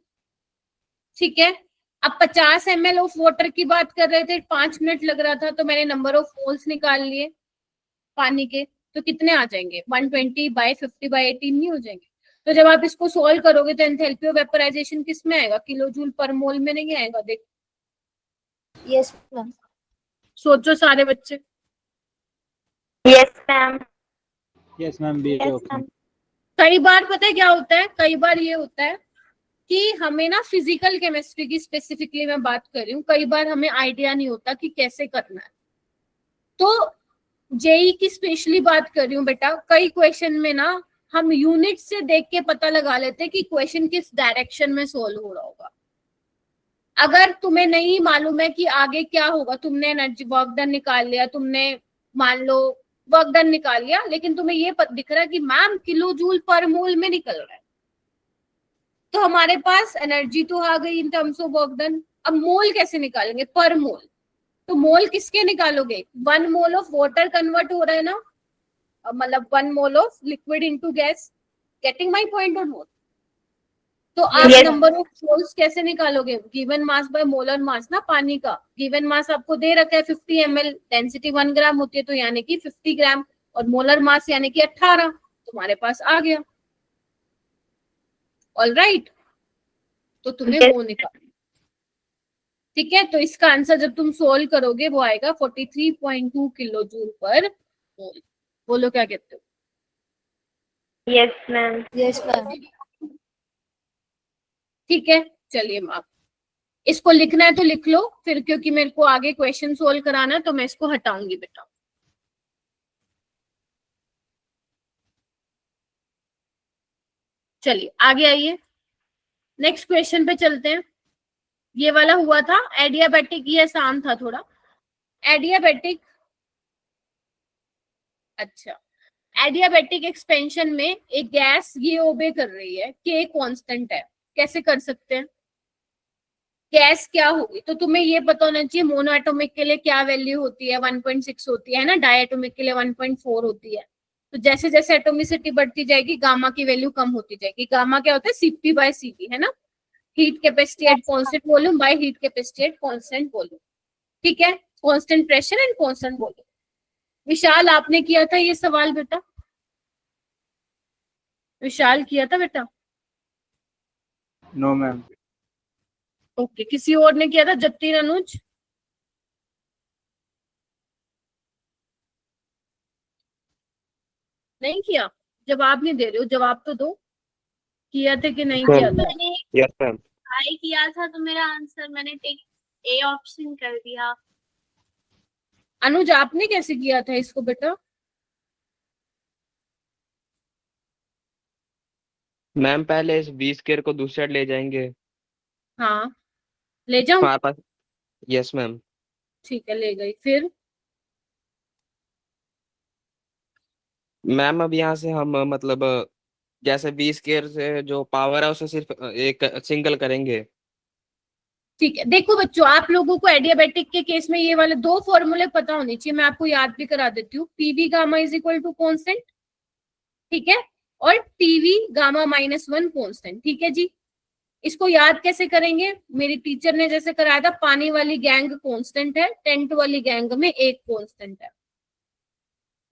ठीक है, अब 50 ml ऑफ वाटर की बात कर रहे थे, 5 मिनट लग रहा था, तो मैंने नंबर ऑफ मोल्स निकाल लिए पानी के, तो कितने आ जाएंगे, 120/50/18 नहीं हो जाएंगे। तो जब आप इसको सोल्व करोगे तो एंथैल्पी ऑफ वेपोराइजेशन किस में आएगा, किलो जूल पर मोल में नहीं आएगा। देख, Yes, ma'am. सोचो सारे बच्चे। Yes, ma'am. Yes, ma'am. B Yes, option. ma'am. कई बार पता है क्या होता है, कई बार ये होता है कि हमें ना फिजिकल केमिस्ट्री की स्पेसिफिकली मैं बात कर रही हूँ, कई बार हमें आइडिया नहीं होता कि कैसे करना है। तो जेई की स्पेशली बात कर रही हूँ बेटा, कई क्वेश्चन में ना हम यूनिट से देख के पता लगा लेते हैं कि क्वेश्चन किस डायरेक्शन में सोल्व हो रहा होगा। अगर तुम्हें नहीं मालूम है कि आगे क्या होगा, तुमने एनर्जी वर्क डन निकाल लिया, तुमने मान लो वर्क डन निकाल लिया, लेकिन तुम्हें ये दिख रहा है कि मैम किलो जूल पर मोल में निकल रहा है, तो हमारे पास एनर्जी तो आ गई इन टर्म्स ऑफ वर्क डन। अब मोल कैसे निकालेंगे, पर मोल, तो मोल किसके निकालोगे, 1 मोल ऑफ वाटर कन्वर्ट हो रहा है ना, मतलब 1 mole of liquid into gas, getting my point और नोट। तो आप Yes. नंबर ऑफ मोल्स कैसे निकालोगे, given mass by molar mass ना, पानी का गिवन मास आपको दे रखा है 50 ml, डेंसिटी 1 ग्राम होती है, तो यानी कि 50 ग्राम, और मोलर मास यानी कि 18, तुम्हारे पास आ गया। ऑल राइट, तो तुम्हें Yes. वो निकाल, ठीक है। तो इसका आंसर जब तुम सोल्व करोगे वो आएगा 43.2 किलो जूल पर मोल। बोलो क्या कहते हो। Yes, ma'am. Yes, ma'am. ठीक है, चलिए आप इसको लिखना है तो लिख लो फिर, क्योंकि मेरे को आगे क्वेश्चन सोल्व कराना है तो मैं इसको हटाऊंगी बेटा। चलिए आगे आइए, नेक्स्ट क्वेश्चन पे चलते हैं। ये वाला हुआ था एडियाबेटिक, ये आसान था थोड़ा। एडियाबेटिक, अच्छा, एडियाबेटिक एक्सपेंशन में एक गैस ये ओबे कर रही है, के कांस्टेंट है, कैसे कर सकते हैं, गैस क्या होगी, तो तुम्हें ये पता होना चाहिए मोनो एटॉमिक के लिए क्या वैल्यू होती है, 1.6 होती है ना, डाई एटॉमिक के लिए 1.4 होती है। तो जैसे जैसे एटोमिसिटी बढ़ती जाएगी गामा की वैल्यू कम होती जाएगी। गामा क्या होता है, Cp/Cv है ना, heat capacity at constant volume by heat capacity at constant volume. ठीक है, constant pressure and constant volume. Vishal आपने किया था ये सवाल बेटा, विशाल किया था बेटा। No, ma'am. ओके, किसी और ने किया था, जतिन, अनुज, नहीं किया, जवाब नहीं दे रहे हो, जवाब तो दो, किया था कि नहीं किया था। मैंने Yes, ma'am. ट्राई किया था तो मेरा आंसर मैंने टिक ए ऑप्शन कर दिया। अनुज आपने कैसे किया था इसको बेटा। मैम पहले इस 20 स्क्वायर को दूसरी साइड ले जाएंगे हाँ, ले जाऊं, हमारे पास। Yes ma'am. ठीक है ले गई, फिर मैम अब यहाँ से हम मतलब जैसे 20 स्क्वायर से जो पावर है उसे सिर्फ एक सिंगल करेंगे। ठीक है, देखो बच्चों, आप लोगों को एडियाबेटिक के केस में ये वाले दो फॉर्मूले पता होने चाहिए, मैं आपको याद भी करा देती हूँ। PV gamma is equal to constant, ठीक है, और टीवी गामा -1 कॉन्स्टेंट, ठीक है जी। इसको याद कैसे करेंगे? मेरी टीचर ने जैसे कराया था, पानी वाली गैंग कांस्टेंट है, टेंट वाली गैंग में एक कांस्टेंट है।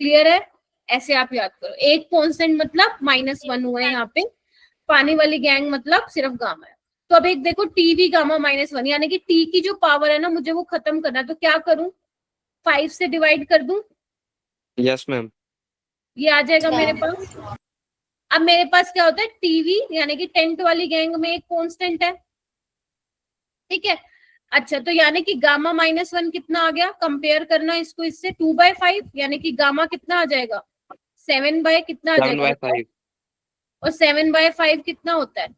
क्लियर है? ऐसे आप याद करो, एक कांस्टेंट मतलब -1 हुआ है यहाँ पे, पानी वाली गैंग मतलब सिर्फ गामा है। तो अब एक देखो, टीवी गामा -1, यानी कि टी की जो पावर है ना, मुझे वो खत्म करना है, तो क्या करूं? 5 से डिवाइड कर दूं, यस मैम। ये आ जाएगा मेरे पास। अब मेरे पास क्या होता है? टीवी यानी कि टेंट वाली गैंग में एक कांस्टेंट है, ठीक है। अच्छा, तो यानी कि गामा -1 कितना आ गया? कंपेयर करना इसको इससे, 2/5, यानी कि गामा कितना आ जाएगा? 7 बाय कितना आ जाएगा? 7/5 और 7/5 कितना होता है?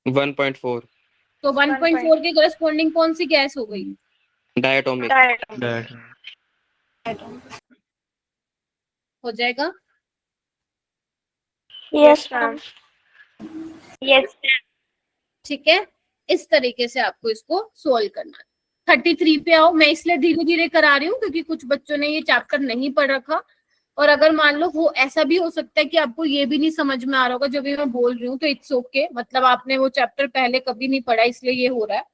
1.4 तो 1.4 के करस्पॉन्डिंग कौन सी गैस हो गई? डायटोमिक। हो जाएगा। Yes ma'am. यस। ठीक है, इस तरीके से आपको इसको सोल्व करना है। 33 पे आओ। मैं इसलिए धीरे धीरे करा रही हूँ क्योंकि कुछ बच्चों ने ये चैप्टर नहीं पढ़ रखा, और अगर मान लो वो ऐसा भी हो सकता है कि आपको ये भी नहीं समझ में आ रहा होगा जो भी मैं बोल रही हूँ, तो इट्स ओके, मतलब आपने वो चैप्टर पहले कभी नहीं पढ़ा इसलिए ये हो रहा है।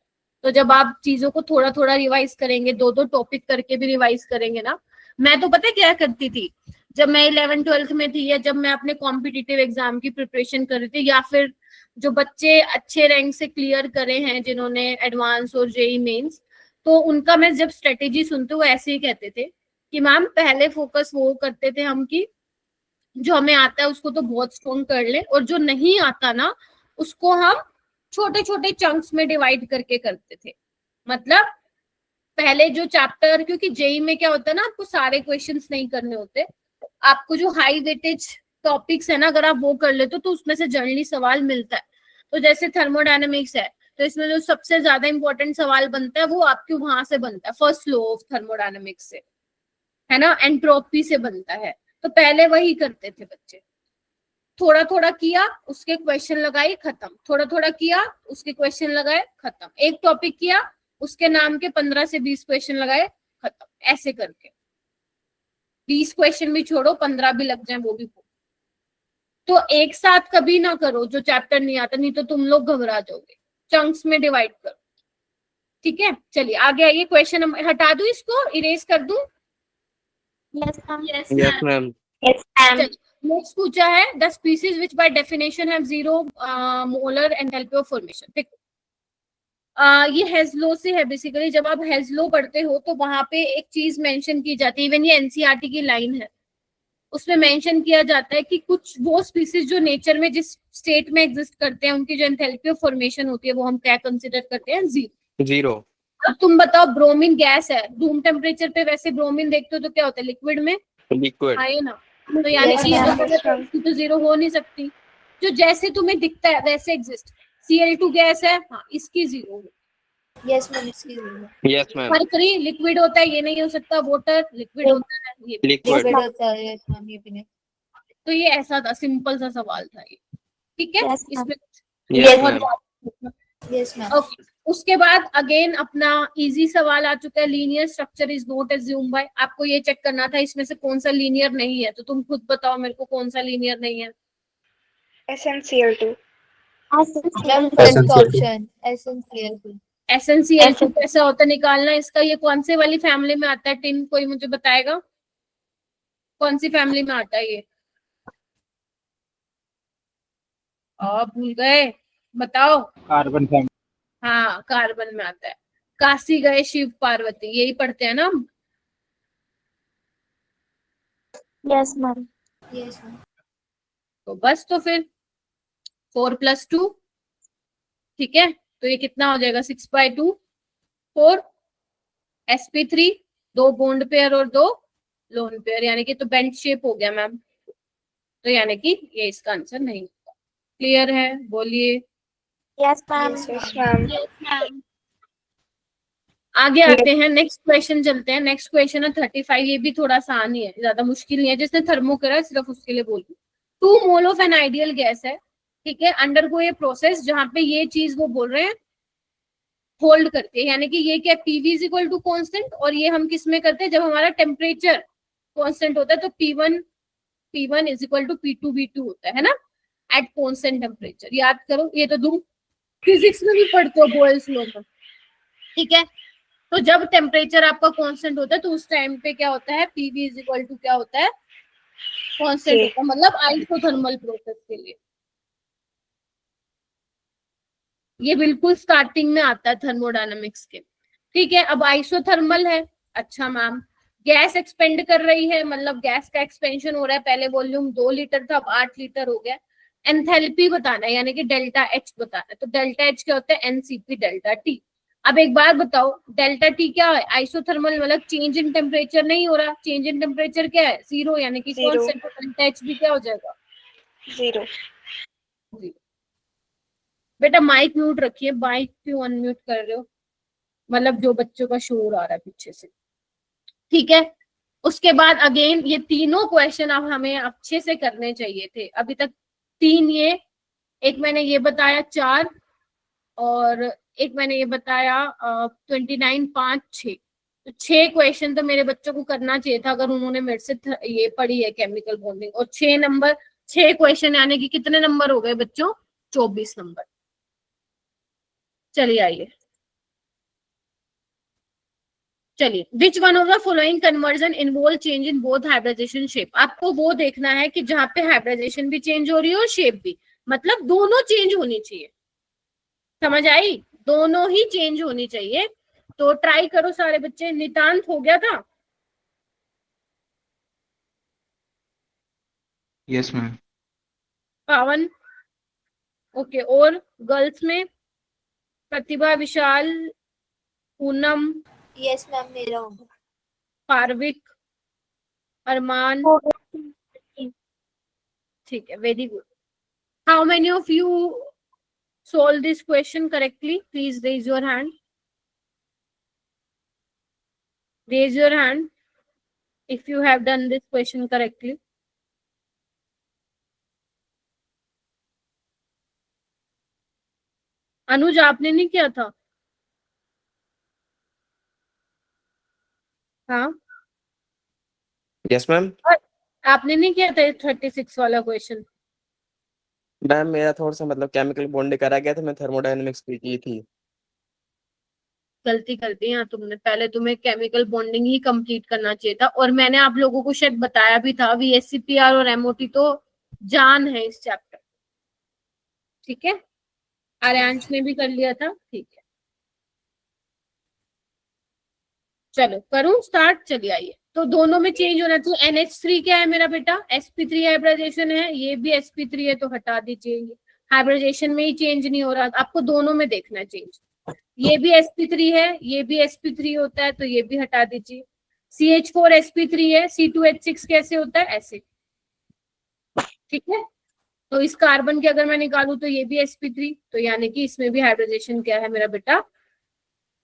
तो जब आप चीजों को थोड़ा थोड़ा रिवाइज करेंगे, दो दो टॉपिक करके भी रिवाइज करेंगे ना। मैं तो पता है क्या करती थी, जब मैं 11th-12th में थी, या जब मैं अपने कॉम्पिटिटिव एग्जाम की प्रिपरेशन कर रही थी, या फिर जो बच्चे अच्छे रैंक से क्लियर करे हैं जिन्होंने एडवांस और जेई मेंस, तो उनका मैं जब स्ट्रेटेजी सुनते वो ऐसे ही कहते थे कि मैम पहले फोकस वो करते थे हम कि जो हमें आता है उसको तो बहुत स्ट्रॉन्ग कर ले, और जो नहीं आता ना उसको हम छोटे छोटे चंक्स में डिवाइड करके करते थे। मतलब पहले जो चैप्टर, क्योंकि जेई में क्या होता है ना, आपको सारे क्वेश्चंस नहीं करने होते, आपको जो हाई वेटेज टॉपिक्स है ना, अगर आप वो कर लेते हो तो उसमें से जनरली सवाल मिलता है। तो जैसे थर्मोडायनेमिक्स है, तो इसमें जो सबसे ज्यादा इंपॉर्टेंट सवाल बनता है वो आपके वहां से बनता है, फर्स्ट लॉ ऑफ थर्मोडायनेमिक्स से, है ना, एंट्रोपी से बनता है। तो पहले वही करते थे बच्चे, थोड़ा थोड़ा किया उसके क्वेश्चन लगाए खत्म, थोड़ा थोड़ा किया उसके क्वेश्चन लगाए खत्म, एक टॉपिक किया उसके नाम के 15 से 20 क्वेश्चन लगाए खत्म, ऐसे करके 20 क्वेश्चन भी छोड़ो, 15 भी लग जाए वो भी हो। तो एक साथ कभी ना करो जो चैप्टर नहीं आता, नहीं तो तुम लोग घबरा जाओगे। चंक्स में डिवाइड करो, ठीक है। चलिए आगे आइए, क्वेश्चन हटा दूं, इसको इरेज कर दूं? Yes ma'am. Yes yes ma'am. Yes ma'am. Next पूछा है, the species which by definition have 0 molar enthalpy of formation. देखो ये हेज़लो से है बेसिकली। जब आप हेज़लो पढ़ते हो तो वहां पे एक चीज मेंशन की जाती है, इवन ये एनसीईआरटी की लाइन है, उसमें मेंशन किया जाता है कि कुछ वो स्पीसीज जो नेचर में जिस स्टेट में एग्जिस्ट करते हैं, उनकी जो एंथैल्पी ऑफ फॉर्मेशन होती है वो हम क्या कंसिडर करते हैं? 0। अब तुम बताओ, ब्रोमीन गैस है, रूम टेम्परेचर पे वैसे ब्रोमीन देखते हो तो क्या होता है? लिक्विड में लिक्विड। है ना, तो यानी Yes, कि ma'am. तो 0 हो नहीं सकती। जो जैसे तुम्हें दिखता है वैसे एग्जिस्ट। Cl2 गैस है, हाँ, इसकी 0 हो। Yes ma'am. Excuse me. Yes ma'am. Mercury liquid होता है, ये नहीं हो सकता। वाटर लिक्विड होता है, ये भी। लिक्विड। लिक्विड होता है। Yes ma'am. ये भी नहीं। तो ये ऐसा था, सिंपल सा सवाल था ये, ठीक है। Yes, ma'am. इसमें यस बहुत मैम। Yes ma'am. ओके। उसके बाद अगेन अपना इजी सवाल आ चुका है, linear structure is not assumed by. आपको ये चेक करना था इसमें से कौन सा लीनियर नहीं है, तो तुम खुद बताओ मेरे को कौन सा लीनियर नहीं है। SnCl2। Ma'am first option SnCl2। SnCl2 कैसा होता है निकालना इसका? ये कौन से वाली फैमिली में आता है? टिन कोई मुझे बताएगा कौन सी फैमिली में आता है ये? भूल गए, बताओ। Carbon family. हाँ, कार्बन में आता है। काशी गए शिव पार्वती, यही पढ़ते हैं ना हम। Yes ma'am. Yes ma'am. तो बस, तो फिर 4 + 2, ठीक है। तो ये कितना हो जाएगा? 6/2 4 sp3, 2 बॉन्ड पेयर और 2 लोन पेयर, यानी कि तो बेंट शेप हो गया मैम। तो यानी कि ये इसका आंसर नहीं होगा। क्लियर है? बोलिए। Yes ma'am. Yes ma'am. आगे आते हैं, नेक्स्ट क्वेश्चन चलते हैं। नेक्स्ट क्वेश्चन है 35। ये भी थोड़ा आसान ही है, ज्यादा मुश्किल नहीं है। जिसने थर्मो करा है सिर्फ उसके लिए बोल रही हूँ। 2 mole of an ideal gas है, ठीक है, अंडरगो ए प्रोसेस, जहां पे ये चीज वो बोल रहे हैं होल्ड करती है, यानी कि ये क्या PV is equal to constant, और ये हम किस में करते हैं जब हमारा टेम्परेचर कॉन्स्टेंट होता है, तो P1 is equal to P2 V2 होता है ना, एट कॉन्स्टेंट टेम्परेचर। याद करो, ये तो तुम फिजिक्स में भी पढ़ते हो बॉयल्स लॉ में, ठीक है। तो जब टेम्परेचर आपका कांस्टेंट होता है तो उस टाइम पे क्या होता है, पीवी इज इक्वल टू क्या होता है, कांस्टेंट होता है, मतलब आइसोथर्मल प्रोसेस के लिए। ये बिल्कुल स्टार्टिंग में आता है थर्मोडायनामिक्स के, ठीक है। अब आइसोथर्मल है, अच्छा मैम गैस एक्सपेंड कर रही है, मतलब गैस का एक्सपेंशन हो रहा है, पहले वॉल्यूम 2 लीटर था, अब 8 लीटर हो गया। एंथैल्पी बताना है, यानी कि डेल्टा एच बताना है, तो डेल्टा एच क्या होता है, एनसीपी डेल्टा टी। अब एक बार बताओ, डेल्टा टी क्या है, आइसोथर्मल मतलब चेंज इन टेम्परेचर नहीं हो रहा, चेंज इन टेम्परेचर क्या है, 0, यानी कि कांस्टेंट, डेल्टा एच भी क्या हो जाएगा, 0। बेटा माइक म्यूट रखिए, माइक क्यों अनम्यूट कर रहे हो, मतलब जो बच्चों का शोर आ रहा है पीछे से, ठीक है। उसके बाद अगेन ये तीनों क्वेश्चन अब हमें अच्छे से करने चाहिए थे, अभी तक 3 ये, एक मैंने ये बताया 4, और एक मैंने ये बताया 29, 5, 6, तो 6 क्वेश्चन तो मेरे बच्चों को करना चाहिए था अगर उन्होंने मेरे से ये पढ़ी है केमिकल बॉन्डिंग, और 6 क्वेश्चन यानी कि कितने नंबर हो गए बच्चों, 24 नंबर। चलिए आइए, चलिए which one of the following conversion involve change in both hybridization shape. आपको वो देखना है कि जहां पे हाइब्रिडाइजेशन भी चेंज हो रही है और शेप भी, मतलब दोनों चेंज होनी चाहिए, समझ आई, दोनों ही चेंज होनी चाहिए। तो ट्राई करो सारे बच्चे। नितांत हो गया था, यस मैम। पावन, ओके, और गर्ल्स में प्रतिभा, विशाल, पूनम, यस मैम, मेरा होगा। पार्विक, अरमान, हो गया। ठीक है, very good. How many of you solve this question correctly? Please raise your hand. Raise your hand if you have done this question correctly. अनुज आपने नहीं किया था? हाँ, यस मैम। आपने नहीं किया था 36 वाला क्वेश्चन? मैम मेरा थोड़ा सा मतलब केमिकल बॉन्डिंग करा गया था, मैं थर्मोडायनेमिक्स की थी। गलती कर दी यहाँ तुमने, पहले तुम्हें केमिकल बॉन्डिंग ही कंप्लीट करना चाहिए था, और मैंने आप लोगों को शायद बताया भी था, VSCPR और MOT तो जान है इस चैप्टर, ठीक है। आर्यांश ने भी कर लिया था, ठीक है। चलो करूं स्टार्ट, चलिए आइए। तो दोनों में चेंज होना चाहिए। NH3 क्या है मेरा बेटा, sp3 हाइब्रिडाइजेशन है, ये भी sp3 है, तो हटा दीजिए, हाइब्रिडाइजेशन में ही चेंज नहीं हो रहा, आपको दोनों में देखना है चेंज। ये भी sp3 है, ये भी sp3 होता है, तो ये भी हटा दीजिए। CH4 sp3 है, C2H6 कैसे होता है, ऐसे, ठीक है। तो इस कार्बन के अगर मैं निकालू तो ये भी sp3, तो यानी कि इसमें भी हाइब्रिडाइजेशन क्या है मेरा बेटा,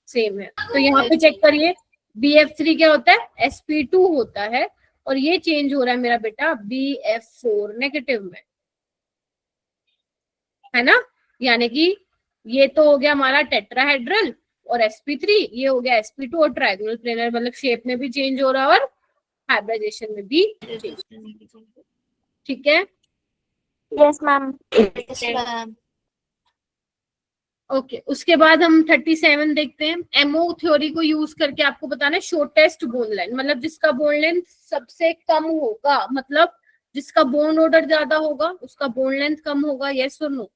सेम है। तो यहाँ पे चेक करिए, BF3 क्या होता है, sp2 होता है, और ये चेंज हो रहा है मेरा बेटा BF4 नेगेटिव में, है ना। यानी कि ये तो हो गया हमारा टेट्राहेड्रल और sp3, ये हो गया sp2 और ट्रायंगुलर प्लेनर, मतलब शेप में भी चेंज हो रहा है और हाइब्रिडाइजेशन में भी चेंज, ठीक है। Yes ma'am. Yes ma'am. Okay उसके बाद हम 37 देखते हैं। एमओ थ्योरी को यूज करके आपको बताना है शॉर्टेस्ट बोन लेंथ, मतलब जिसका बोन लेंथ सबसे कम होगा, मतलब जिसका बोन ऑर्डर ज्यादा होगा उसका बोन लेंथ कम होगा, यस और no.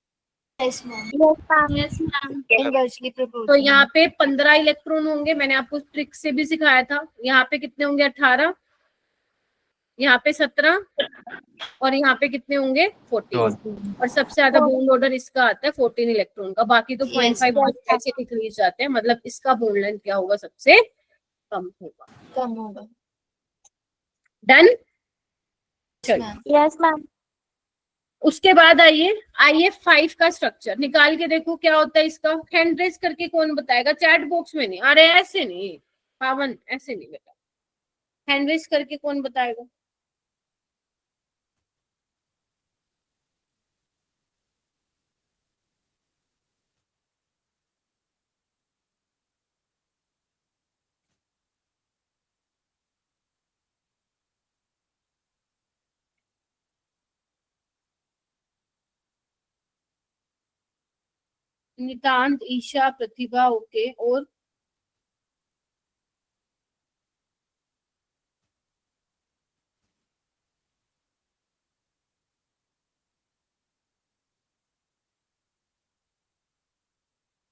Yes ma'am. Yes ma'am. Inversely तो प्रोपोर्शनल। यहाँ पे 15 इलेक्ट्रॉन होंगे, मैंने आपको ट्रिक से भी सिखाया था। यहाँ पे कितने होंगे, 18, यहाँ पे 17, और यहाँ पे कितने होंगे, 14, और सबसे ज्यादा बोन ऑर्डर इसका आता है 14 इलेक्ट्रॉन का, बाकी तो 0.5 ऐसे डिक्रीज जाते हैं, मतलब इसका बोन लेंथ क्या होगा, सबसे कम होगा। कम होगा। Done, yes ma'am. उसके बाद आइए IF5 का स्ट्रक्चर निकाल के देखो क्या होता है इसका। हैंड रेस करके कौन बताएगा, चैट बॉक्स में नहीं, अरे ऐसे नहीं पावन, ऐसे नहीं बेटा, हैंड रेस करके कौन बताएगा। नितांत, ईशा, प्रतिभा, ओके। और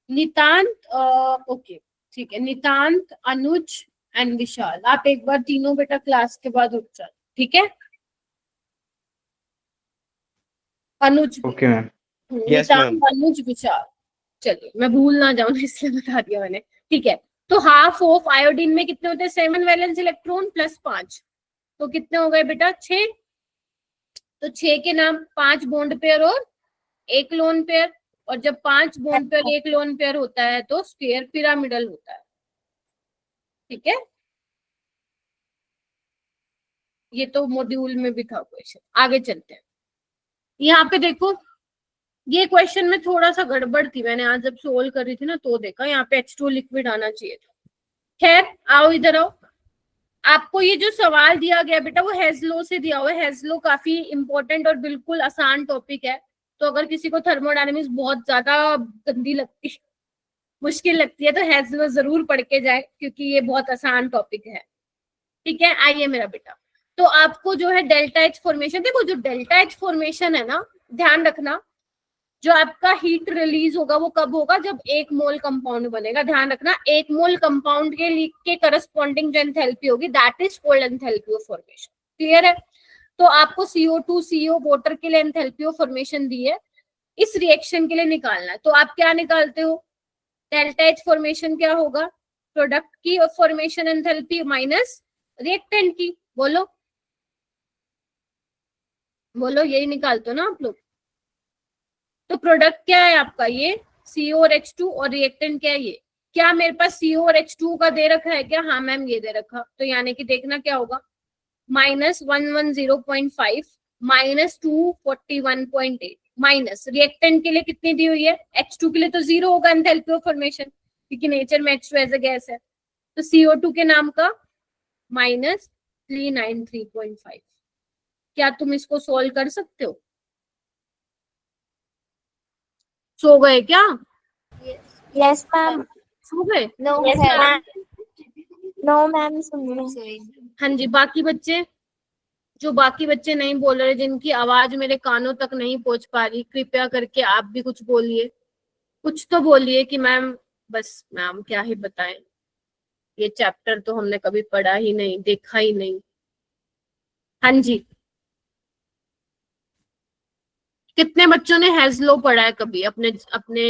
नितांत, ओके ठीक है, नितांत, अनुज एंड विशाल। आप एक बार तीनों बेटा क्लास के बाद उठ जाओ, ठीक है। अनुज भी। Okay ma'am. Yes, नितांत, ma'am. अनुज, विशाल। चलिए मैं भूल ना जाऊं इसलिए बता दिया मैंने, ठीक है। तो हाफ ऑफ आयोडीन में कितने होते हैं? 7 वैलेंस इलेक्ट्रॉन प्लस 5, तो कितने हो गए बेटा? 6। तो 6 के नाम 5 बॉन्ड पेयर और 1 लोन पेयर, और जब 5 बॉन्ड पेयर 1 लोन पेयर होता है तो स्क्वायर पिरामिडल होता है, ठीक है। ये तो मॉड्यूल में भी था क्वेश्चन। आगे चलते हैं। यहाँ पे देखो, ये क्वेश्चन में थोड़ा सा गड़बड़ थी, मैंने आज जब सोल्व कर रही थी ना तो देखा यहाँ पे H2 लिक्विड आना चाहिए था। खैर आओ इधर आओ। आपको ये जो सवाल दिया गया बेटा वो हेजलो से दिया हुआ है। हेजलो काफी इंपॉर्टेंट और बिल्कुल आसान टॉपिक है, तो अगर किसी को थर्मोडायनेमिक्स बहुत ज्यादा गंदी लगती है, मुश्किल लगती है, तो हेजलो जरूर पढ़ के जाए क्योंकि ये बहुत आसान टॉपिक है, ठीक है। आइए मेरा बेटा, तो आपको जो है डेल्टा एच फॉर्मेशन, देखो जो डेल्टा एच फॉर्मेशन है ना, ध्यान रखना, जो आपका हीट रिलीज होगा वो कब होगा? जब 1 मोल कंपाउंड बनेगा। ध्यान रखना, 1 मोल कंपाउंड के करस्पॉन्डिंग जो एंथैल्पी होगी that is called enthalpy of formation. Clear है? तो आपको CO2 CO वाटर के लिए एंथैल्पी ऑफ फॉर्मेशन दी है, इस रिएक्शन के लिए निकालना है। तो आप क्या निकालते हो? डेल्टा एच फॉर्मेशन क्या होगा? प्रोडक्ट की फॉर्मेशन एंथैल्पी माइनस रिएक्टेंट की। बोलो बोलो, यही निकालते हो ना आप लोग। तो प्रोडक्ट क्या है आपका? ये CO और H2, और रिएक्टेंट क्या है? ये। क्या मेरे पास CO और H2 का दे रखा है क्या? हाँ मैम ये दे रखा। तो यानी कि देखना क्या होगा, -110.5 -241.8 माइनस रिएक्टेंट के लिए कितनी दी हुई है? H2 के लिए तो 0 होगा एंथैल्पी ऑफ फॉर्मेशन, क्योंकि नेचर में H2 एज अ गैस है। तो CO2 के नाम का -393.5। क्या तुम इसको सोल्व कर सकते हो? सो गए क्या? Yes, ma'am. सो गए? No, Yes, ma'am. ma'am. No, ma'am. सुन रही हूँ। हाँ जी, बाकी बच्चे, जो बाकी बच्चे नहीं बोल रहे, जिनकी आवाज मेरे कानों तक नहीं पहुंच पा रही, कृपया करके आप भी कुछ बोलिए, कुछ तो बोलिए कि मैम, बस मैम क्या ही बताएं, ये चैप्टर तो हमने कभी पढ़ा ही नहीं, देखा ही नहीं। हाँ जी, कितने बच्चों ने हेजलो पढ़ा है कभी अपने अपने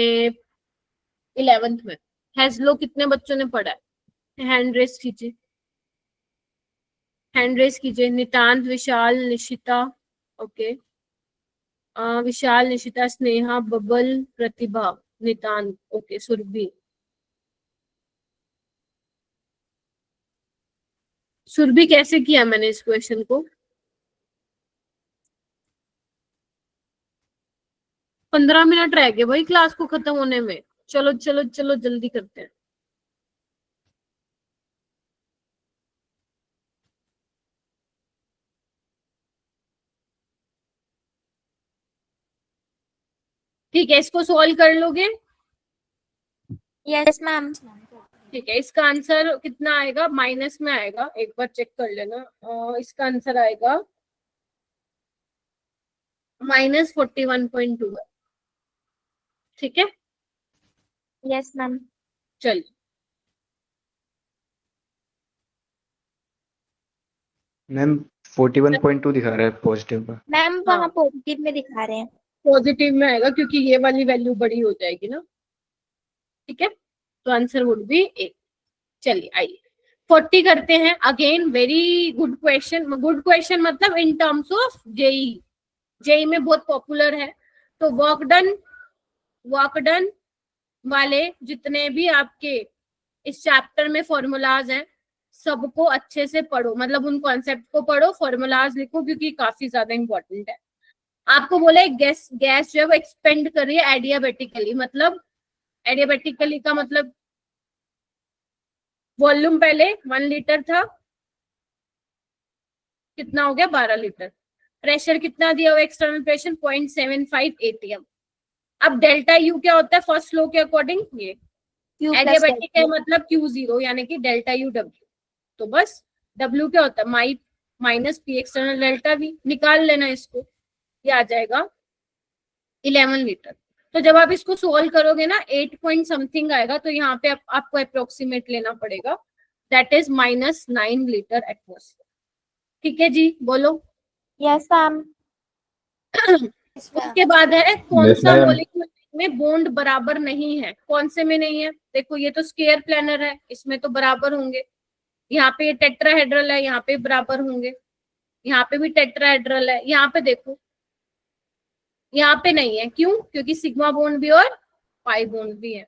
11th में? हेजलो कितने बच्चों ने पढ़ा है? हैंड रेस कीजिए, हैंड रेस कीजिए। नितांत, विशाल, निशिता, ओके। विशाल, निशिता, स्नेहा, बबल, प्रतिभा, नितांत, ओके, सुरभि। सुरभि कैसे किया मैंने इस क्वेश्चन को? 15 मिनट रह गए भाई क्लास को खत्म होने में। चलो चलो चलो जल्दी करते हैं। ठीक है, इसको सॉल्व कर लोगे? Yes, ma'am. ठीक है, इसका आंसर कितना आएगा? माइनस में आएगा, एक बार चेक कर लेना। इसका आंसर आएगा -41.2। ठीक है, Yes, ma'am. चलिए। मैम 41.2 दिखा रहा है पॉजिटिव का। मैम हाँ। वहाँ पॉजिटिव में दिखा रहे हैं। पॉजिटिव में आएगा क्योंकि ये वाली वैल्यू बड़ी हो जाएगी ना, ठीक है। तो आंसर वुड बी 8। चलिए आइए 40 करते हैं। Again very good question, good question मतलब in terms of JEE, JEE में बहुत पॉपुलर है। तो वर्क डन वाले जितने भी आपके इस चैप्टर में फॉर्मूलाज हैं सबको अच्छे से पढ़ो, मतलब उन कॉन्सेप्ट को पढ़ो, फॉर्मूलाज लिखो क्योंकि काफी ज्यादा इंपॉर्टेंट है। आपको बोला है गैस जो है वो एक्सपेंड कर रही है एडियाबेटिकली, मतलब एडियाबेटिकली का मतलब वॉल्यूम पहले 1 लीटर था, कितना हो गया 12 लीटर। प्रेशर कितना दिया हुआ? External pressure 0.75 ATM। अब डेल्टा यू क्या होता है फर्स्ट लॉ के अकॉर्डिंग? ये Q plus एडियाबैटिक है W. मतलब Q0 यानी कि डेल्टा यू डब्ल्यू। तो बस W क्या होता है minus P external delta we, निकाल लेना इसको, ये आ जाएगा 11 लीटर। तो जब आप इसको सोल्व करोगे ना 8 पॉइंट समथिंग आएगा, तो यहाँ पे आपको अप्रोक्सीमेट लेना पड़ेगा, दैट इज -9 लीटर एटमॉस्फेयर। ठीक है जी, बोलो। Yes, ma'am. उसके बाद है कौन Yes, सा ma'am. मॉलिक्यूल में बॉन्ड बराबर नहीं है? कौन से में नहीं है? देखो ये तो स्क्वायर प्लानर है, इसमें तो बराबर होंगे। यहाँ पे टेट्राहेड्रल है, यहाँ पे बराबर होंगे। यहाँ पे भी टेट्राहेड्रल है, यहाँ पे देखो यहाँ पे नहीं है। क्यों? क्योंकि सिग्मा बॉन्ड भी और पाई बॉन्ड भी है।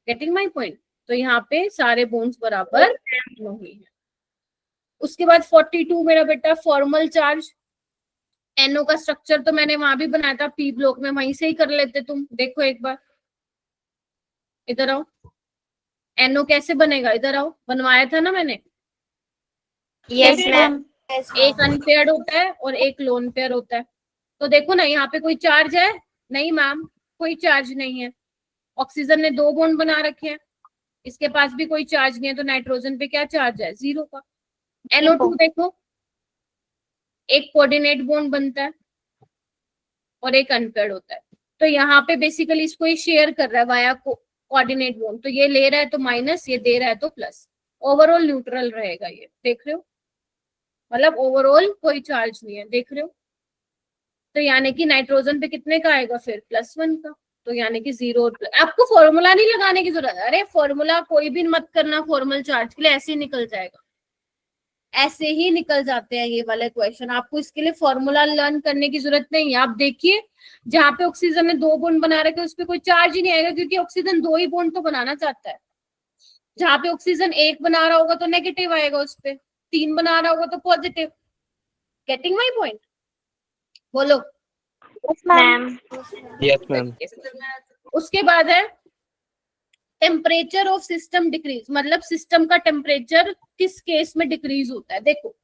Getting my point? तो यहाँ पे सारे बॉन्ड्स बराबर नहीं है। उसके बाद 42 मेरा बेटा फॉर्मल चार्ज। NO का स्ट्रक्चर तो मैंने वहां भी बनाया था पी ब्लॉक में, वहीं से ही कर लेते तुम। देखो एक बार, इधर आओ। NO कैसे बनेगा? इधर आओ, बनवाया था ना मैंने। Yes, ma'am. एक अनपेयर्ड होता है और एक लोन पेयर होता है। तो देखो ना, यहाँ पे कोई चार्ज है? नहीं मैम, कोई चार्ज नहीं है। ऑक्सीजन ने 2 बॉन्ड बना रखे हैं, इसके पास भी कोई चार्ज नहीं है, तो नाइट्रोजन पे क्या चार्ज है? 0 का। NO2 देखो, एक कोऑर्डिनेट बॉन्ड बनता है और एक अनपेयर्ड होता है। तो यहाँ पे बेसिकली इसको ये शेयर कर रहा है वाया कोऑर्डिनेट बॉन्ड, तो ये ले रहा है तो माइनस, ये दे रहा है तो प्लस। ओवरऑल न्यूट्रल रहेगा ये, देख रहे हो? मतलब ओवरऑल कोई चार्ज नहीं है, देख रहे हो? तो यानी कि नाइट्रोजन पे कितने का आएगा फिर? +1 का। तो यानी कि 0 और प्लस। आपको फॉर्मूला नहीं लगाने की जरूरत है। अरे फॉर्मूला कोई भी मत करना फॉर्मल चार्ज के लिए, ऐसे ही निकल जाएगा, ऐसे ही निकल जाते हैं ये वाले क्वेश्चन। आपको इसके लिए फॉर्मूला लर्न करने की जरूरत नहीं है। आप देखिए जहाँ पे ऑक्सीजन ने 2 बॉन्ड बना रखे उस पर कोई चार्ज ही नहीं आएगा, क्योंकि ऑक्सीजन 2 ही बॉन्ड तो बनाना चाहता है। जहाँ पे ऑक्सीजन 1 बना रहा होगा तो नेगेटिव आएगा, उस पर 3 बना रहा होगा तो पॉजिटिव। Getting my point? बोलो। Yes, ma'am. Yes, ma'am. उसके बाद है टेम्परेचर ऑफ सिस्टम डिक्रीज, मतलब सिस्टम का टेम्परेचर किस केस में डिक्रीज होता है। देखो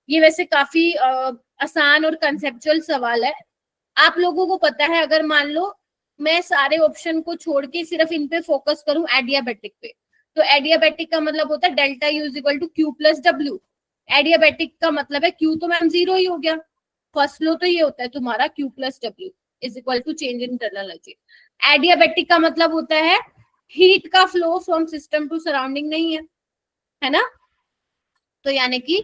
ये वैसे काफी आसान और कंसेप्चुअल सवाल है। आप लोगों को पता है, अगर मान लो मैं सारे ऑप्शन को छोड़ के सिर्फ इन पे फोकस करूं एडियाबेटिक पे, तो एडियाबेटिक का मतलब होता है delta U is equal to Q plus W. Adiabatic का मतलब है क्यू तो मैम 0 ही हो गया। फर्स्ट लो तो ये होता है तुम्हारा Q plus W is equal to change in internal energy. Adiabatic का मतलब होता है हीट का flow from system to surrounding नहीं है ना? तो यानी कि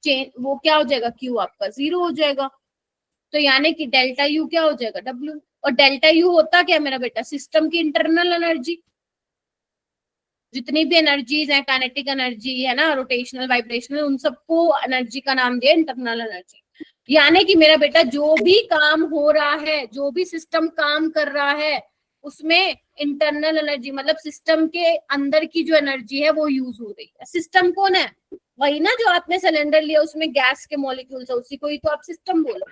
चेंज वो क्या हो जाएगा? क्यू आपका 0 हो जाएगा। तो यानी कि डेल्टा यू क्या हो जाएगा? डब्ल्यू। और डेल्टा यू होता क्या मेरा बेटा? सिस्टम की इंटरनल एनर्जी। जितनी भी एनर्जीज है, काइनेटिक एनर्जी है ना, रोटेशनल, वाइब्रेशनल, उन सबको एनर्जी का नाम दिया इंटरनल एनर्जी। यानी कि मेरा बेटा जो भी काम हो रहा है, जो भी सिस्टम काम कर रहा है, उसमें इंटरनल एनर्जी मतलब सिस्टम के अंदर की जो एनर्जी है वो यूज हो रही है। सिस्टम कौन है? वही ना जो आपने सिलेंडर लिया उसमें गैस के मॉलिक्यूल्स है, उसी को ही तो आप सिस्टम बोलो।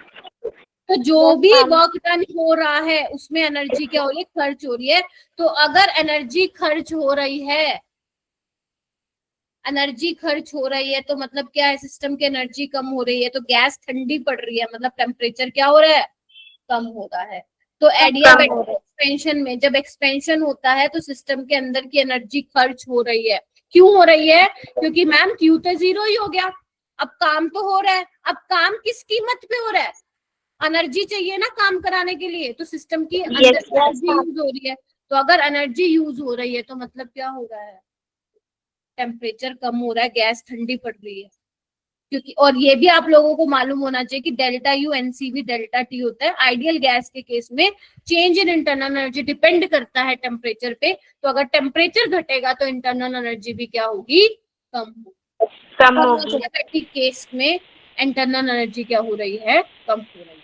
तो जो भी वर्क डन हो रहा है उसमें एनर्जी क्या हो रही है? खर्च हो रही है। तो अगर एनर्जी खर्च हो रही है, एनर्जी खर्च हो रही है, तो मतलब क्या है? सिस्टम की एनर्जी कम हो रही है, तो गैस ठंडी पड़ रही है, मतलब टेम्परेचर क्या हो रहा है? कम हो रहा है। तो एडियाबेटिक एक्सपेंशन में जब एक्सपेंशन होता है तो सिस्टम के अंदर की एनर्जी खर्च हो रही है। क्यों हो रही है? क्योंकि मैम क्यू तो 0 ही हो गया, अब काम तो हो रहा है। अब काम किस कीमत पे हो रहा है? एनर्जी चाहिए ना काम कराने के लिए, तो सिस्टम की अंदर एनर्जी यूज हो रही है। तो अगर एनर्जी यूज हो रही है तो मतलब क्या हो रहा है? टेम्परेचर कम हो रहा है, गैस ठंडी पड़ रही है। क्योंकि और ये भी आप लोगों को मालूम होना चाहिए कि delta U NCV delta T होता है। आइडियल गैस के केस में change in internal energy depend करता है टेम्परेचर पे। तो अगर टेम्परेचर घटेगा तो इंटरनल एनर्जी भी क्या होगी? कम होगी। केस में इंटरनल एनर्जी क्या हो रही है? कम हो रही है।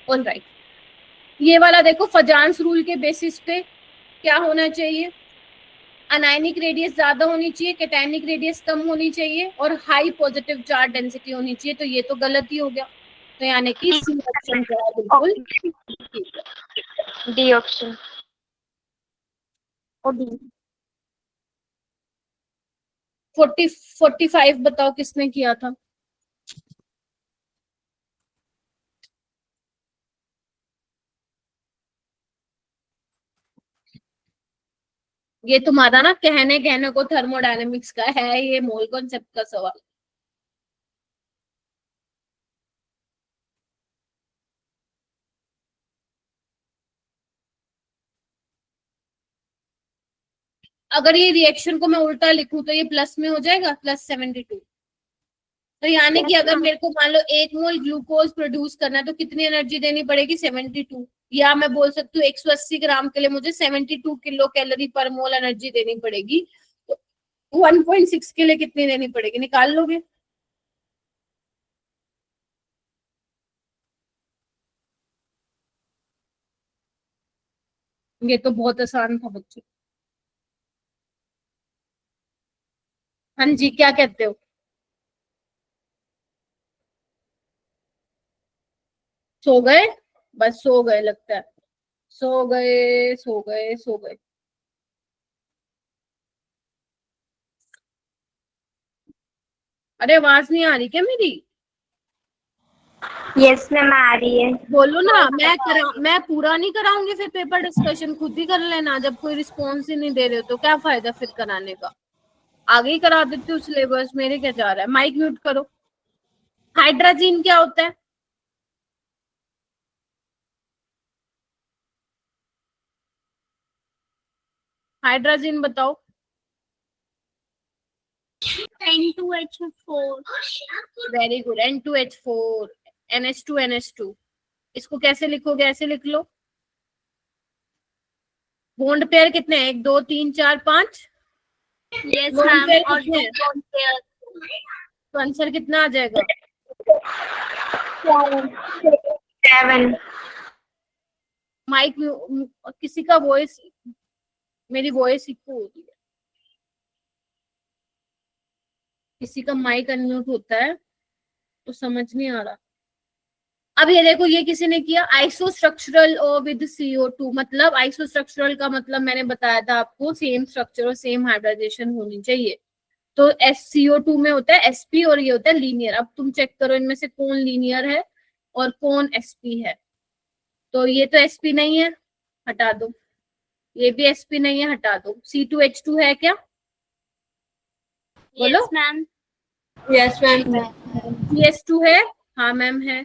ऑलराइट, ये वाला देखो फजान्स रूल के बेसिस पे क्या होना चाहिए? अनायनिक रेडियस ज्यादा होनी चाहिए, कैटायनिक रेडियस कम होनी चाहिए और हाई पॉजिटिव चार्ज डेंसिटी होनी चाहिए। तो ये तो गलत ही हो गया। तो यानी कि सी ऑप्शन जो है बिल्कुल ठीक है। D option. 45 बताओ किसने किया था? ये तुम्हारा ना कहने कहने को थर्मोडायनेमिक्स का है, ये मोल कॉन्सेप्ट का सवाल। अगर ये रिएक्शन को मैं उल्टा लिखूं तो ये प्लस में हो जाएगा, +72। तो यानी कि अगर मेरे को मान लो 1 मोल ग्लूकोज प्रोड्यूस करना है तो कितनी एनर्जी देनी पड़ेगी, 72। या मैं बोल सकती हूँ 180 ग्राम के लिए मुझे 72 किलो कैलोरी पर मोल एनर्जी देनी पड़ेगी। तो 1.6 के लिए कितनी देनी पड़ेगी, निकाल लोगे? ये तो बहुत आसान था बच्चों। हाँ जी, क्या कहते हो? सो गए? बस सो गए लगता है, सो गए सो गए सो गए। अरे आवाज नहीं आ रही क्या मेरी? यस मैम आ रही है। बोलो ना, मैं पूरा नहीं कराऊंगी फिर पेपर डिस्कशन, खुद ही कर लेना। जब कोई रिस्पॉन्स ही नहीं दे रहे हो तो क्या फायदा फिर कराने का, आगे ही करा देती हूँ सिलेबस, मेरे क्या जा रहा है। माइक म्यूट करो। हाइड्रोजन क्या होता है? हाइड्रोजन बताओ। N2H4। Very good, N2H4, NH2 NH2। इसको कैसे लिखोगे, ऐसे लिख लो। बॉन्ड पेयर कितने हैं, 1 2 3 4 5? यस Lone मैम, pair और कितने 2 हैं? lone pair। तो आंसर कितना आ जाएगा? 7। माइक किसी का वॉइस, मेरी वॉइस इको हो रही है, किसी का माइक अनम्यूट होता है तो समझ नहीं आ रहा। अब ये देखो, ये किसी ने किया आइसोस्ट्रक्चरल विद CO2। मतलब आइसोस्ट्रक्चरल का मतलब मैंने बताया था आपको, सेम स्ट्रक्चर और सेम हाइब्रिडाइजेशन होनी चाहिए। तो CO2 में होता है sp और ये होता है लीनियर। अब तुम चेक करो इनमें से कौन लीनियर है और कौन sp है। तो ये तो sp नहीं है, हटा दो। ये भी sp नहीं है, हटा दो। C2H2 है क्या, बोलो? Yes ma'am. Yes ma'am. CS2 है, हाँ मैम है।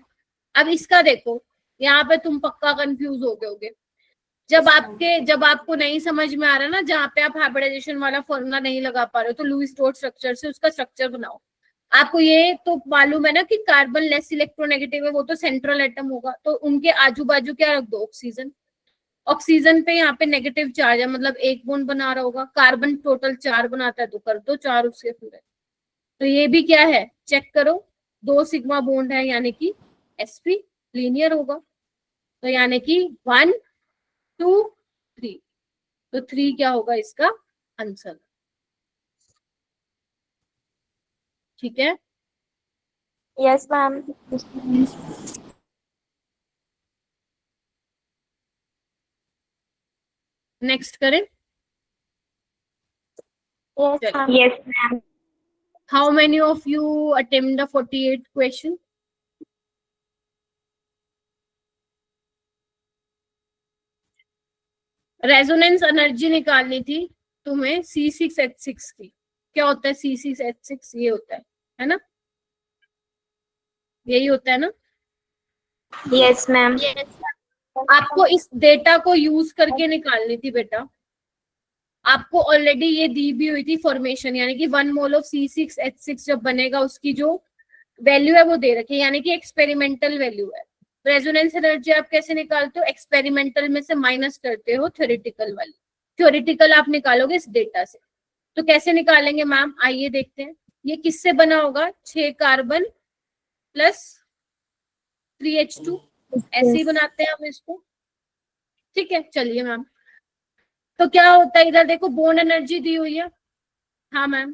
अब इसका देखो, यहाँ पे तुम पक्का कंफ्यूज हो गए होगे। जब आपको नहीं समझ में आ रहा ना, जहाँ पे आप हाइब्रिडाइजेशन वाला फॉर्मूला नहीं लगा पा रहे हो, तो लुईस डॉट स्ट्रक्चर से उसका स्ट्रक्चर बनाओ। आपको ये तो मालूम है ना कि कार्बन लेस इलेक्ट्रोनेगेटिव है, वो तो सेंट्रल एटम होगा, तो उनके आजू बाजू क्या रख दो, ऑक्सीजन। ऑक्सीजन पे यहाँ पे नेगेटिव चार्ज है, मतलब 1 बॉन्ड बना रहा होगा। कार्बन टोटल 4 बनाता है, तो कर दो 4 उसके पूरे। तो ये भी क्या है, चेक करो, 2 सिग्मा बॉन्ड है, यानी कि sp लीनियर होगा। तो यानी कि 1 2 3, तो 3 क्या होगा इसका आंसर। ठीक है, यस मैम। नेक्स्ट करें। Yes ma'am. Yes ma'am. How many of you attempt the 48 question? Resonance energy निकालनी थी तुम्हें C6H6 की। क्या होता है C6H6? ये होता है ना, यही होता है ना। Yes ma'am. आपको इस डेटा को यूज करके निकालनी थी बेटा। आपको ऑलरेडी ये दी भी हुई थी फॉर्मेशन, यानी कि 1 मोल ऑफ C6H6 जब बनेगा उसकी जो वैल्यू है वो दे रखी है, यानी कि एक्सपेरिमेंटल वैल्यू है। रेजोनेंस एनर्जी आप कैसे निकालते हो, एक्सपेरिमेंटल में से माइनस करते हो थ्योरेटिकल वाली। थ्योरेटिकल आप निकालोगे इस डेटा से। तो कैसे निकालेंगे मैम, आइए देखते हैं। ये किससे बना होगा, 6 कार्बन प्लस 3H2, ऐसे ही बनाते हैं हम इसको। ठीक है, चलिए मैम। तो क्या होता है, इधर देखो बॉन्ड एनर्जी दी हुई है। हाँ मैम,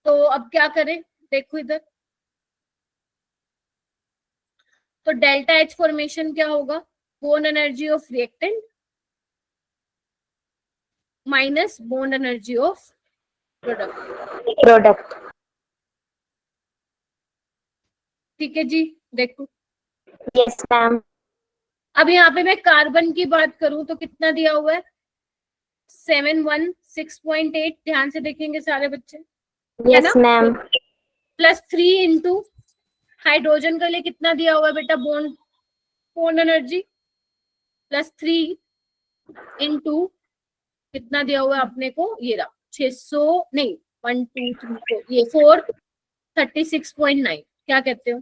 तो अब क्या करें, देखो इधर। तो डेल्टा H फॉर्मेशन क्या होगा, bond energy of reactant minus bond energy of product. ठीक है जी, देखो। Yes ma'am. अब यहाँ पे मैं कार्बन की बात करूं तो कितना दिया हुआ है, 716.8, ध्यान से देखेंगे सारे बच्चे, Yes, ma'am. Plus 3 into hydrogen के लिए कितना दिया हुआ है बेटा बॉन्ड एनर्जी, प्लस 3 इंटू कितना दिया हुआ है अपने को, ये रहा 600 नहीं 1 2 3 4 ये 436.9, क्या कहते हो?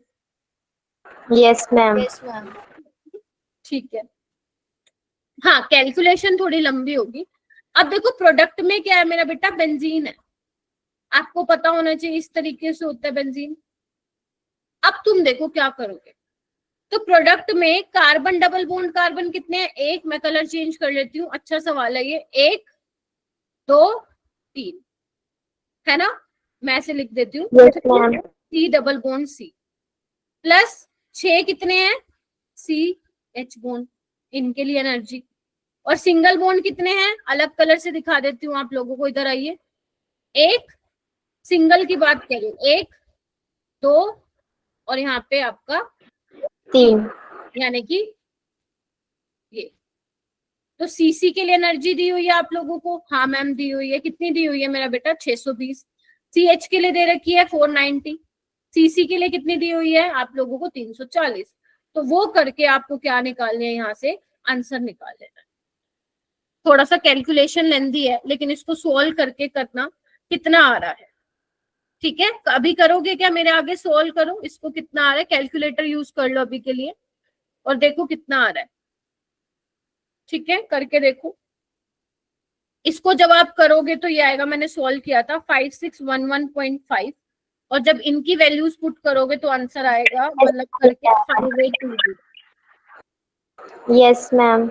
Yes, ma'am. Yes, ma'am. ठीक है, हाँ कैलकुलेशन थोड़ी लंबी होगी। अब देखो प्रोडक्ट में क्या है मेरा बेटा, बेंजीन है, आपको पता होना चाहिए इस तरीके से होता है बेंजीन। अब तुम देखो क्या करोगे, तो प्रोडक्ट में कार्बन डबल बॉन्ड कार्बन कितने हैं, एक, मैं कलर चेंज कर लेती हूँ, अच्छा सवाल है ये, 1 2 3 है ना, मैं ऐसे लिख देती हूँ, Yes, ma'am. C double bond C, plus 6 कितने हैं, सी एच बॉन्ड, इनके लिए एनर्जी, और सिंगल बॉन्ड कितने हैं, अलग कलर से दिखा देती हूँ आप लोगों को, इधर आइए, एक सिंगल की बात करें, 1 2 और यहाँ पे आपका 3. यानी कि ये, तो सीसी के लिए एनर्जी दी हुई है आप लोगों को, हाँ मैम दी हुई है, कितनी दी हुई है मेरा बेटा 620, सीएच के लिए दे रखी है 490, सीसी के लिए कितनी दी हुई है आप लोगों को 340, तो वो करके आपको क्या निकालने है, यहाँ से आंसर निकाल लेना है। थोड़ा सा कैलकुलेशन लेंदी है लेकिन इसको सोल्व करके करना कितना आ रहा है, ठीक है, अभी करोगे क्या मेरे आगे, सोल्व करो इसको, कितना आ रहा है, कैलकुलेटर यूज कर लो अभी के लिए और देखो कितना आ रहा है, ठीक है, करके देखो। इसको जब आप करोगे तो ये आएगा, मैंने सॉल्व किया था 5611.5, और जब इनकी वैल्यूज पुट करोगे तो आंसर आएगा मतलब करके 5820। Yes, ma'am.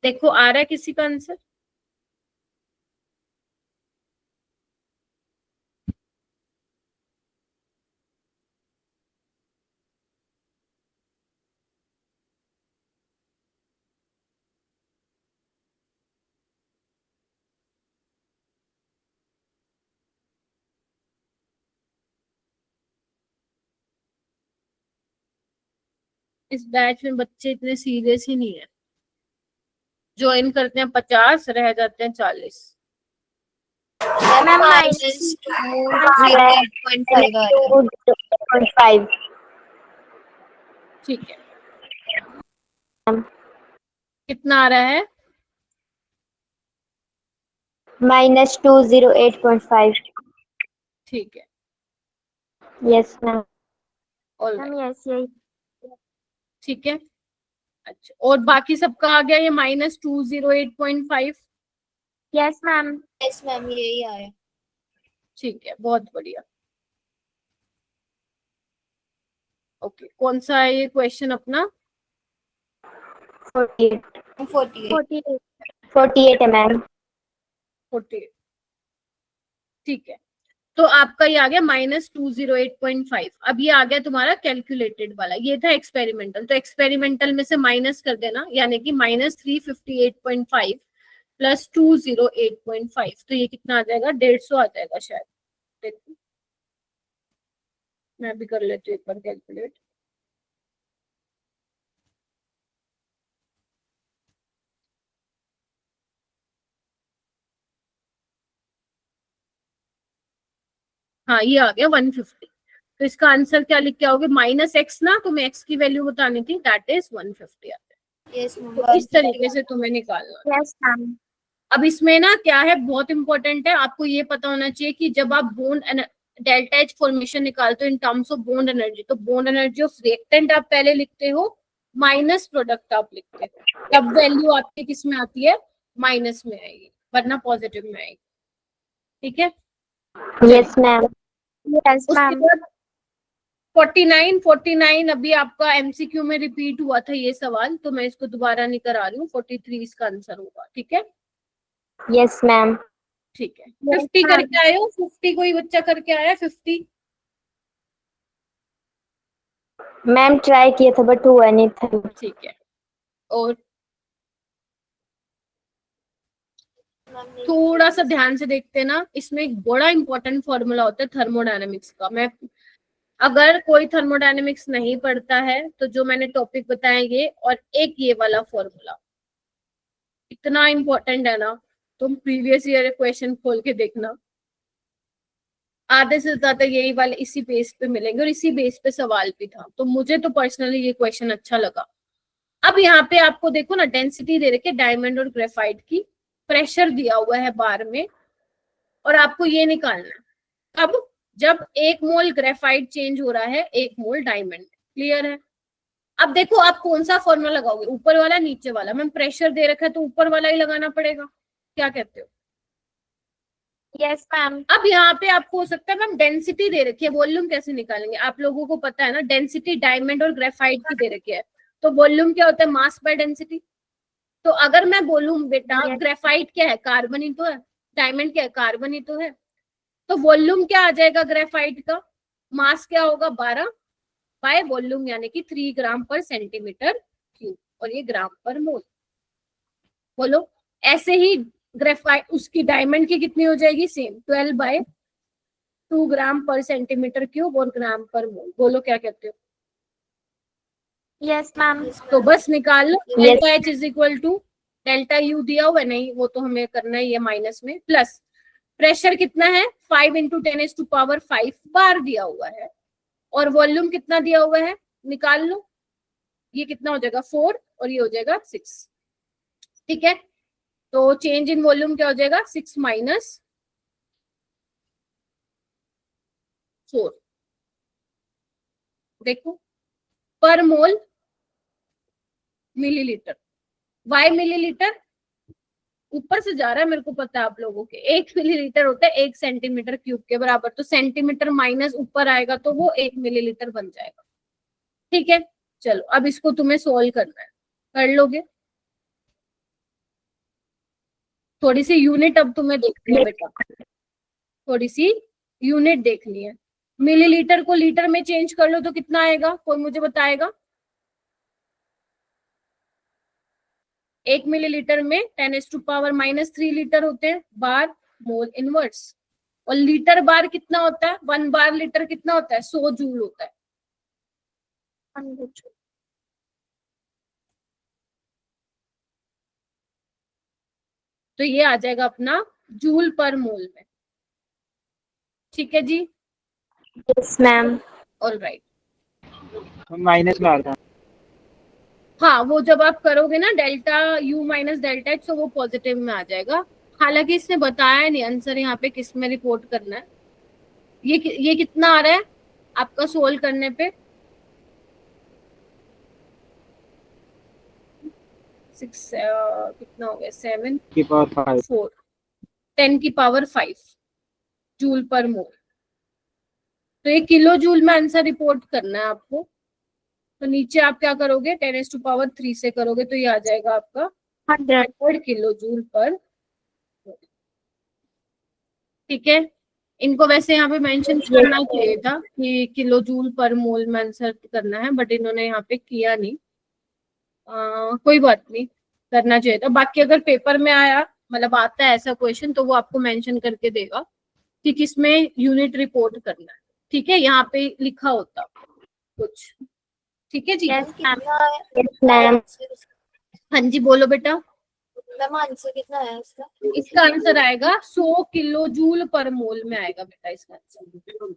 देखो आ रहा है किसी का आंसर, इस बैच में बच्चे इतने सीरियस ही नहीं है, ज्वाइन करते हैं 50 रह जाते हैं 40। Ma'am, Minus 208.5 आ रहा है। 2.5. ठीक है, कितना आ रहा है, Minus 208.5. ठीक है, Yes, ma'am. All Ma'am, yes, yes. ठीक है, अच्छा और बाकी सबका आ गया ये -208.5, Yes, ma'am. Yes, ma'am, यही आया। ठीक है, बहुत बढ़िया। ओके, कौन सा है ये क्वेश्चन अपना, 48. 48। 48 है मैम। 48, ठीक है, तो आपका ये आ गया -208.5। अब ये आ गया तुम्हारा कैलकुलेटेड वाला, ये था एक्सपेरिमेंटल, तो एक्सपेरिमेंटल में से माइनस कर देना, यानी कि -358.5 प्लस 208.5, तो ये कितना आ जाएगा, 150 आ जाएगा शायद, देखो मैं भी कर लेती हूँ एक बार कैलकुलेट। हाँ ये आ गया 150, तो इसका आंसर क्या लिख के आओगे, -x ना, तुम्हें x की वैल्यू बतानी थी, दैट इज 150 आता है, Yes, ma'am. तो इस तरीके से तुम्हें निकालना है। Yes ma'am. अब इसमें ना क्या है, बहुत इंपॉर्टेंट है, आपको ये पता होना चाहिए कि जब आप बॉन्ड डेल्टा एच फॉर्मेशन निकालते हो इन टर्म्स ऑफ बॉन्ड एनर्जी, तो बॉन्ड एनर्जी ऑफ रिएक्टेंट आप पहले लिखते हो, माइनस प्रोडक्ट आप लिखते हो, तब वैल्यू आपकी किस में आती है, माइनस में आएगी, वरना पॉजिटिव में आएगी, ठीक है। Yes ma'am. यस उसके मैम। बाद 49 अभी आपका एमसीक्यू में रिपीट हुआ था ये सवाल, तो मैं इसको दोबारा नहीं करा रही हूँ, 43 इसका आंसर होगा, ठीक है। Yes ma'am. ठीक है, 50 करके आए हो, 50 कोई बच्चा करके आया 50, मैम ट्राई किया था बट हुआ नहीं था। ठीक है, और थोड़ा सा ध्यान से देखते ना, इसमें एक बड़ा इंपॉर्टेंट फॉर्मूला होता है थर्मोडायनेमिक्स का, मैं अगर कोई थर्मोडायनेमिक्स नहीं पढ़ता है तो जो मैंने टॉपिक बताया ये और एक ये वाला फॉर्मूला इतना इंपॉर्टेंट है ना, तुम प्रीवियस ईयर क्वेश्चन खोल के देखना, आधे से ज्यादा यही वाले इसी बेस पे मिलेंगे और इसी बेस पे सवाल भी था। तो मुझे तो पर्सनली ये क्वेश्चन अच्छा लगा। अब यहाँ पे आपको देखो ना, डेंसिटी दे रखी है डायमंड और ग्रेफाइट की, प्रेशर दिया हुआ है बार में, और आपको ये निकालना है। अब जब 1 मोल ग्रेफाइट चेंज हो रहा है 1 मोल डायमंड, क्लियर है। अब देखो आप कौन सा फॉर्मूला लगाओगे, ऊपर वाला नीचे वाला। मैम प्रेशर दे रखा है तो ऊपर वाला ही लगाना पड़ेगा, क्या कहते हो? Yes ma'am. अब यहाँ पे आपको हो सकता है मैम डेंसिटी दे रखी है, वॉल्यूम कैसे निकालेंगे? आप लोगों को पता है ना, डेंसिटी डायमंड और ग्रेफाइट की दे रखी है, तो वॉल्यूम क्या होता है? Mass by density. तो अगर मैं बोलूं बेटा ग्रेफाइट क्या है? कार्बन ही तो है। डायमंड क्या है? कार्बन ही तो है। तो वॉल्यूम क्या आ जाएगा ग्रेफाइट का? मास क्या होगा? 12 बाय वॉल्यूम, यानी कि 3 ग्राम पर सेंटीमीटर क्यूब, और ये ग्राम पर मोल। बोलो ऐसे ही ग्रेफाइट उसकी डायमंड की कितनी हो जाएगी? सेम 12 बाय 2 ग्राम पर सेंटीमीटर क्यूब और ग्राम पर मोल। बोलो क्या कहते हो? Yes ma'am. तो बस निकाल लो, delta H is equal to delta U दिया हुआ है, नहीं वो तो हमें करना ही है माइनस में, प्लस प्रेशर कितना है? 5 × 10⁵ बार दिया हुआ है, और वॉल्यूम कितना दिया हुआ है? निकाल लो, ये कितना हो जाएगा? 4 और ये हो जाएगा 6। ठीक है, तो चेंज इन वॉल्यूम क्या हो जाएगा? 6 - 4। देखो पर मोल मिलीलीटर, वाई मिलीलीटर ऊपर से जा रहा है, मेरे को पता है आप लोगों के। 1 मिलीलीटर होता है 1 सेंटीमीटर क्यूब के बराबर, तो सेंटीमीटर माइनस ऊपर आएगा तो वो 1 मिलीलीटर बन जाएगा। ठीक है, चलो अब इसको तुम्हें सोल्व करना है, कर लोगे? थोड़ी सी यूनिट अब तुम्हें देखनी है बेटा, थोड़ी सी यूनिट देखनी है। मिलीलीटर को लीटर में चेंज कर लो तो कितना आएगा? कोई मुझे बताएगा? 1 मिलीलीटर में 10⁻³ लीटर होते हैं बार मोल इनवर्स, और लीटर बार कितना होता है? 1 बार लीटर कितना होता है? 100 जूल होता है। तो ये आ जाएगा अपना जूल पर मोल में। ठीक है जी, यस मैम। ऑलराइट। माइनस में आ रहा है। हाँ, वो जब आप करोगे ना delta U minus delta H, तो वो पॉजिटिव में आ जाएगा। हालांकि इसने बताया नहीं आंसर यहाँ पे किस में रिपोर्ट करना है। ये कितना आ रहा है आपका सोल्व करने पे? 6 कितना हो गया? 7 की पावर 5 4 10⁵ जूल पर मोल। तो ये किलो जूल में आंसर रिपोर्ट करना है आपको। तो नीचे आप क्या करोगे? 10⁻³ से करोगे तो ये आ जाएगा आपका 100 किलो जूल पर। ठीक है, इनको वैसे यहाँ पे मेंशन करना चाहिए था कि किलो जूल पर मोल में आंसर करना है, बट इन्होंने यहाँ पे किया नहीं। कोई बात नहीं, करना चाहिए था। बाकी अगर पेपर में आया, मतलब आता है ऐसा क्वेश्चन, तो वो आपको मेंशन करके देगा कि किसमें यूनिट रिपोर्ट करना है। ठीक है, यहाँ पे लिखा होता कुछ। ठीक है जी। Yes ma'am. हाँ जी, बोलो बेटा। मैम आंसर कितना है इसका? इसका आंसर आएगा 100 किलो जूल पर मोल में आएगा बेटा इसका आंसर।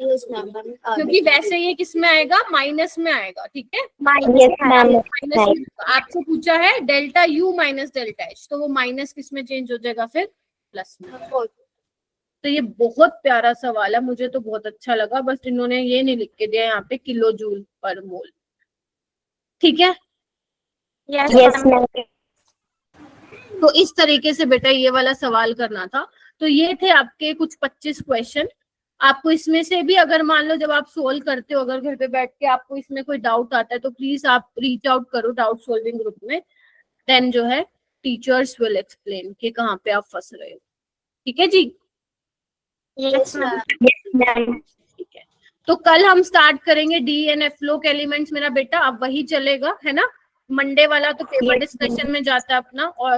Yes ma'am. क्योंकि वैसे ये किस में आएगा? माइनस में आएगा। ठीक है, यस मैम। माइनस में। आपसे पूछा है delta you minus delta H, तो वो माइनस किस में चेंज हो जाएगा? फिर प्लस में। तो ये बहुत प्यारा सवाल है, मुझे तो बहुत अच्छा लगा। बस इन्होंने ये नहीं लिख के दिया यहाँ पे किलो जूल पर मोल। ठीक है, यस मैम। तो इस तरीके से बेटा ये वाला सवाल करना था। तो ये थे आपके कुछ 25 क्वेश्चन। आपको इसमें से भी अगर मान लो जब आप सोल्व करते हो, अगर घर पे बैठ के आपको इसमें कोई डाउट आता है, तो प्लीज आप रीच आउट करो डाउट सॉल्विंग ग्रुप में। देन जो है टीचर्स विल एक्सप्लेन कि कहाँ पे आप फंस रहे हो। ठीक है जी। Yes ma'am. ठीक है, तो कल हम स्टार्ट करेंगे डी एंड एफ लोक एलिमेंट्स। मेरा बेटा अब वही चलेगा, है ना? मंडे वाला तो पेपर डिस्कशन में जाता है अपना, और